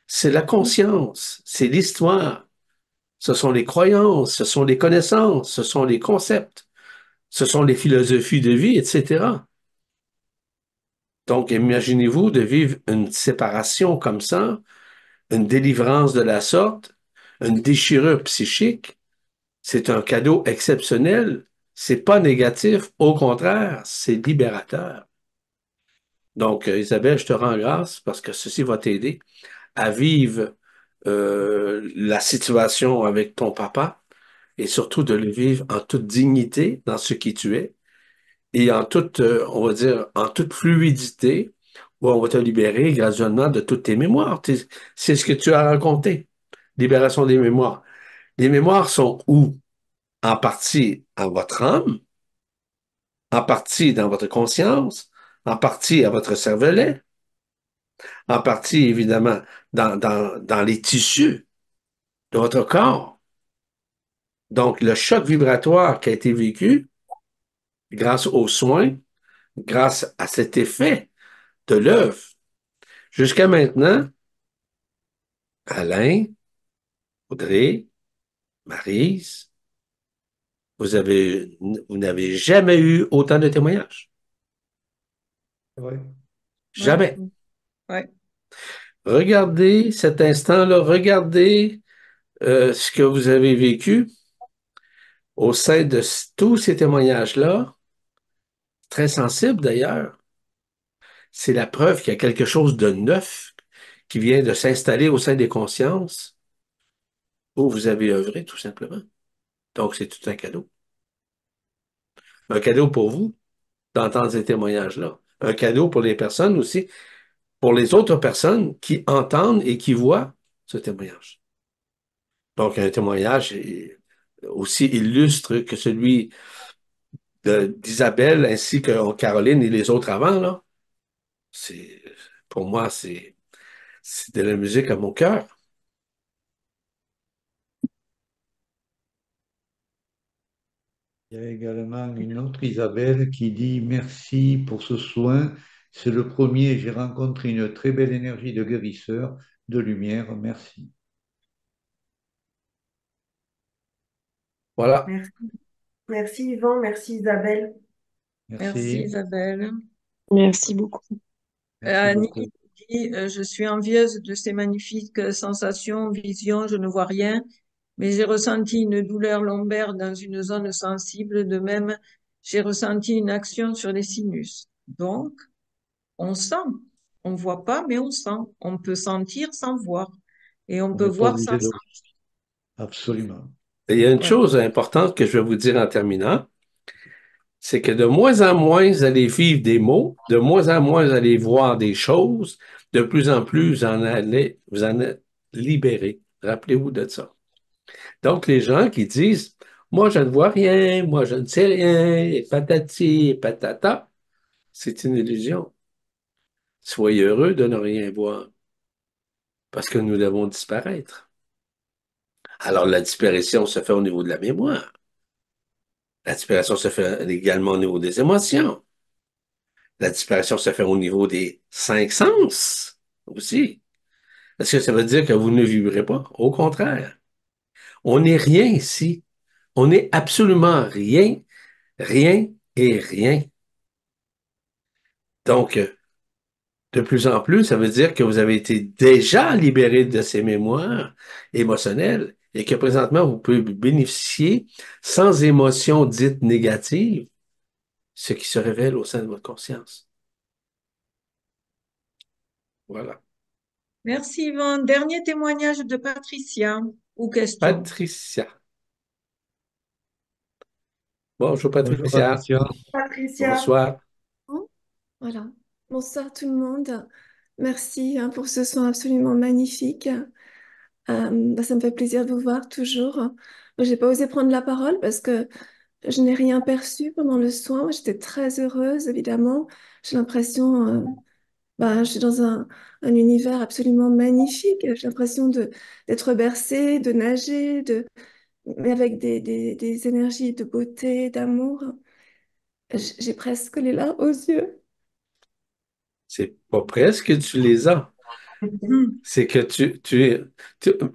c'est la conscience, c'est l'histoire, ce sont les croyances, ce sont les connaissances, ce sont les concepts, ce sont les philosophies de vie, etc. Donc, imaginez-vous de vivre une séparation comme ça, une délivrance de la sorte, une déchirure psychique. C'est un cadeau exceptionnel. C'est pas négatif, au contraire, c'est libérateur. Donc, Isabelle, je te rends grâce parce que ceci va t'aider à vivre la situation avec ton papa et surtout de le vivre en toute dignité dans ce qui tu es et en toute, on va dire, en toute fluidité où on va te libérer graduellement de toutes tes mémoires. C'est ce que tu as raconté, libération des mémoires. Les mémoires sont où? En partie en votre âme, en partie dans votre conscience, en partie à votre cervelet, en partie évidemment dans les tissus de votre corps. Donc, le choc vibratoire qui a été vécu grâce aux soins, grâce à cet effet de l'œuvre, jusqu'à maintenant, Alain, Audrey, Maryse, vous n'avez jamais eu autant de témoignages. Ouais. Ouais. Jamais. Ouais. Regardez cet instant-là, regardez ce que vous avez vécu au sein de tous ces témoignages-là, très sensibles d'ailleurs. C'est la preuve qu'il y a quelque chose de neuf qui vient de s'installer au sein des consciences où vous avez œuvré, tout simplement. Donc, c'est tout un cadeau. Un cadeau pour vous d'entendre ces témoignages-là. Un cadeau pour les personnes aussi, pour les autres personnes qui entendent et qui voient ce témoignage. Donc, un témoignage aussi illustre que celui d'Isabelle ainsi que Caroline et les autres avant, là. C'est, pour moi, c'est de la musique à mon cœur. Il y a également une autre Isabelle qui dit merci pour ce soin. C'est le premier. J'ai rencontré une très belle énergie de guérisseur, de lumière. Merci. Voilà. Merci. Merci Yvan, merci Isabelle. Merci Merci. Isabelle. Merci beaucoup. Merci Annie beaucoup. dit, je suis envieuse de ces magnifiques sensations, visions, je ne vois rien, mais j'ai ressenti une douleur lombaire dans une zone sensible. De même, j'ai ressenti une action sur les sinus. Donc, on sent. On ne voit pas, mais on sent. On peut sentir sans voir. Et on On peut n'est pas voir sans obligé de... sentir. Absolument. Et il y a une Voilà. chose importante que je vais vous dire en terminant, c'est que de moins en moins, vous allez vivre des mots, de moins en moins, vous allez voir des choses, de plus en plus, vous en êtes libérés. Rappelez-vous de ça. Donc, les gens qui disent, moi, je ne vois rien, moi, je ne sais rien, et patati, et patata, c'est une illusion. Soyez heureux de ne rien voir, parce que nous devons disparaître. Alors, la disparition se fait au niveau de la mémoire. La disparition se fait également au niveau des émotions. La disparition se fait au niveau des cinq sens aussi. Est-ce que ça veut dire que vous ne vivrez pas? Au contraire. On n'est rien ici. On n'est absolument rien, rien et rien. Donc, de plus en plus, ça veut dire que vous avez été déjà libéré de ces mémoires émotionnelles et que présentement, vous pouvez bénéficier sans émotion dite négative, ce qui se révèle au sein de votre conscience. Voilà. Merci Yvonne. Dernier témoignage de Patricia ou question. Patricia. Bonjour Bonjour Patricia. Patricia. Patricia. Bonsoir. Bon, voilà. Bonsoir tout le monde. Merci pour ce son absolument magnifique. Ça me fait plaisir de vous voir toujours. J'ai pas osé prendre la parole parce que je n'ai rien perçu pendant le soin. J'étais très heureuse, évidemment. J'ai l'impression, je suis dans un univers absolument magnifique. J'ai l'impression d'être bercée, de nager, mais avec des énergies de beauté, d'amour. J'ai presque les larmes aux yeux. C'est pas presque tu les as. Mhm. C'est que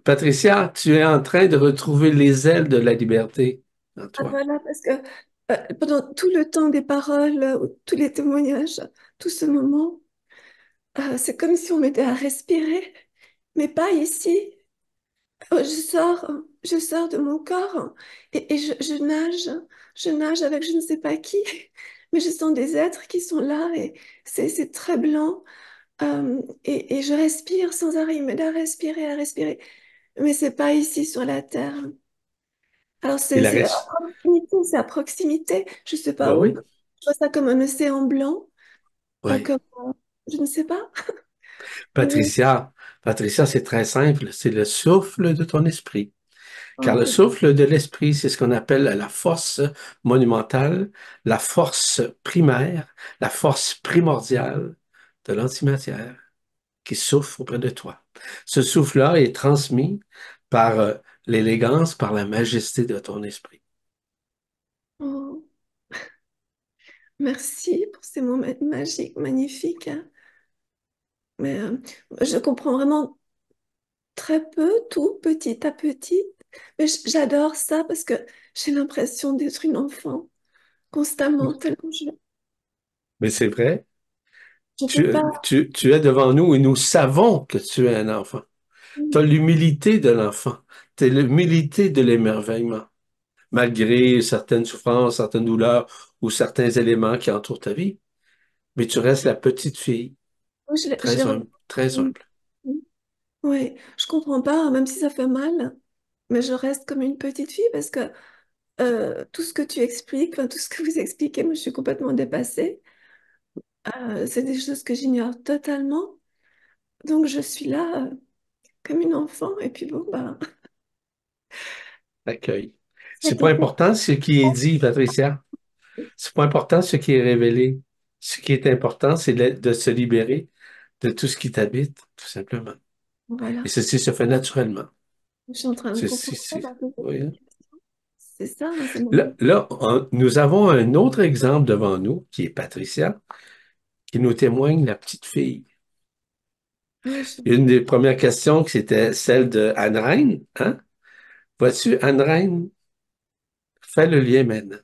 Patricia, tu es en train de retrouver les ailes de la liberté en Ah, toi. voilà, parce que pendant tout le temps des paroles, tous les témoignages, tout ce moment, c'est comme si on m'aidait à respirer, mais pas ici. Je sors de mon corps et je nage avec je ne sais pas qui, mais je sens des êtres qui sont là et c'est très blanc. Et je respire sans arrêt, il m'aide à respirer, mais c'est pas ici sur la terre. Alors, Et la c'est à reste. proximité, c'est à proximité. Je sais Oui, pas où. oui. Je vois ça comme un océan blanc, Oui. comme, je ne sais pas. Mais, Patricia, Patricia, c'est très simple. C'est le souffle de ton esprit. Car le oh, souffle de l'esprit, c'est ce qu'on appelle la force monumentale, la force primaire, la force primordiale de l'antimatière qui souffle auprès de toi. Ce souffle-là est transmis par l'élégance, par la majesté de ton esprit. oh, merci pour ces mots magiques, magnifiques. Mais je comprends vraiment très peu, tout petit à petit. Mais j'adore ça parce que j'ai l'impression d'être une enfant constamment, tellement Mais c'est vrai, je peux pas. tu es devant nous et nous savons que tu es un enfant. Tu as l'humilité de l'enfant, tu as l'humilité de l'émerveillement, malgré certaines souffrances, certaines douleurs ou certains éléments qui entourent ta vie. Mais tu restes la petite fille, Je l'ai très humble, très humble. Oui, je comprends pas, même si ça fait mal, mais je reste comme une petite fille parce que tout ce que tu expliques, enfin, tout ce que vous expliquez, moi je suis complètement dépassée. C'est des choses que j'ignore totalement. Donc je suis là comme une enfant et puis bon, bah, Accueil. ça C'est te pas fait. important ce qui est dit, Patricia. C'est pas important ce qui est révélé. Ce qui est important, c'est de se libérer de tout ce qui t'habite, tout simplement. Et Voilà, ceci se fait naturellement. je suis en train de Ceci, comprendre ça c'est, dans tes oui, hein. explications. C'est ça, hein, c'est Là, nous avons un autre exemple devant nous, qui est Patricia, qui nous témoigne la petite fille. Ah, Une des premières questions, c'était celle de Anne Reine, hein? Vois-tu, Anne Reine, fais le lien maintenant.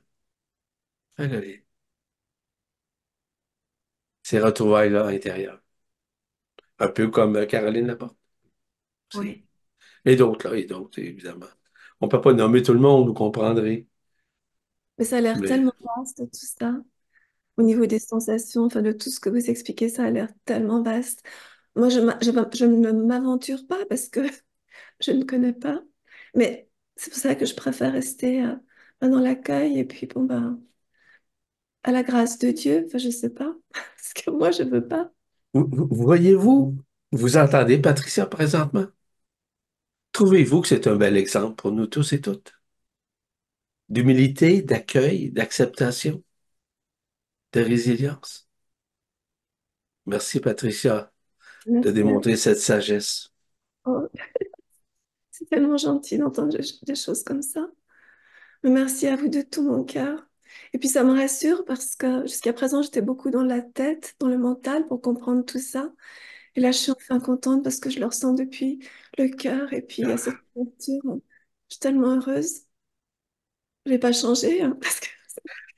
Fais le lien. Ces retrouvailles-là intérieures. Un peu comme Caroline Laporte aussi. Oui. Et d'autres, là, et d'autres, évidemment. On ne peut pas nommer tout le monde, vous comprendrez. Mais ça a l'air Mais tellement vaste, tout ça. Au niveau des sensations, enfin de tout ce que vous expliquez, ça a l'air tellement vaste. Moi, je ne m'aventure pas parce que je ne connais pas. Mais c'est pour ça que je préfère rester dans l'accueil et puis bon, ben, à la grâce de Dieu. Enfin, je sais pas. Parce que moi, je veux pas. voyez-vous, vous entendez Patricia présentement? Trouvez-vous que c'est un bel exemple pour nous tous et toutes? D'humilité, d'accueil, d'acceptation, de résilience. Merci, Patricia, de Merci. démontrer cette sagesse. Oh, c'est tellement gentil d'entendre des choses comme ça. Mais merci à vous de tout mon cœur. Et puis ça me rassure parce que jusqu'à présent, j'étais beaucoup dans la tête, dans le mental pour comprendre tout ça. Et là, je suis enfin contente parce que je le ressens depuis le cœur. Et puis il y a cette ouverture. Je suis tellement heureuse. Je vais pas changer hein, parce que...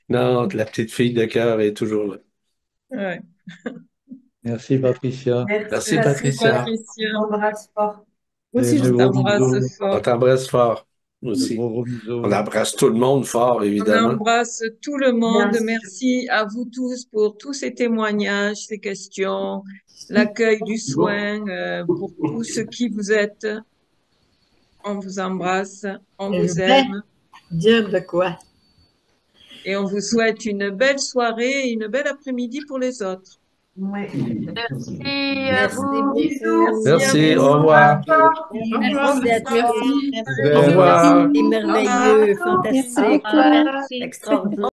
Non, la petite fille de cœur est toujours là. Ouais. Merci, Patricia. Merci, Merci, Merci, Patricia. Patricia. Patricia. On embrasse fort. Moi Et aussi, je de On vous gros t'embrasse bisous. On fort. t'embrasse fort, nous De aussi. gros On bisous. embrasse tout le monde fort, On évidemment. embrasse tout le Bien monde. sûr. Merci à vous tous pour tous ces témoignages, ces questions, l'accueil du soin, pour tout ce qui vous êtes. On vous embrasse, on Je vous voudrais aime dire de quoi? et on vous souhaite une belle soirée et une belle après-midi pour les autres. Oui. Merci à Merci vous. beaucoup. Merci à Merci, vous. au revoir. Merci d'être Merci. venus. Au revoir. C'était merveilleux, Merci fantastique, beaucoup. extraordinaire.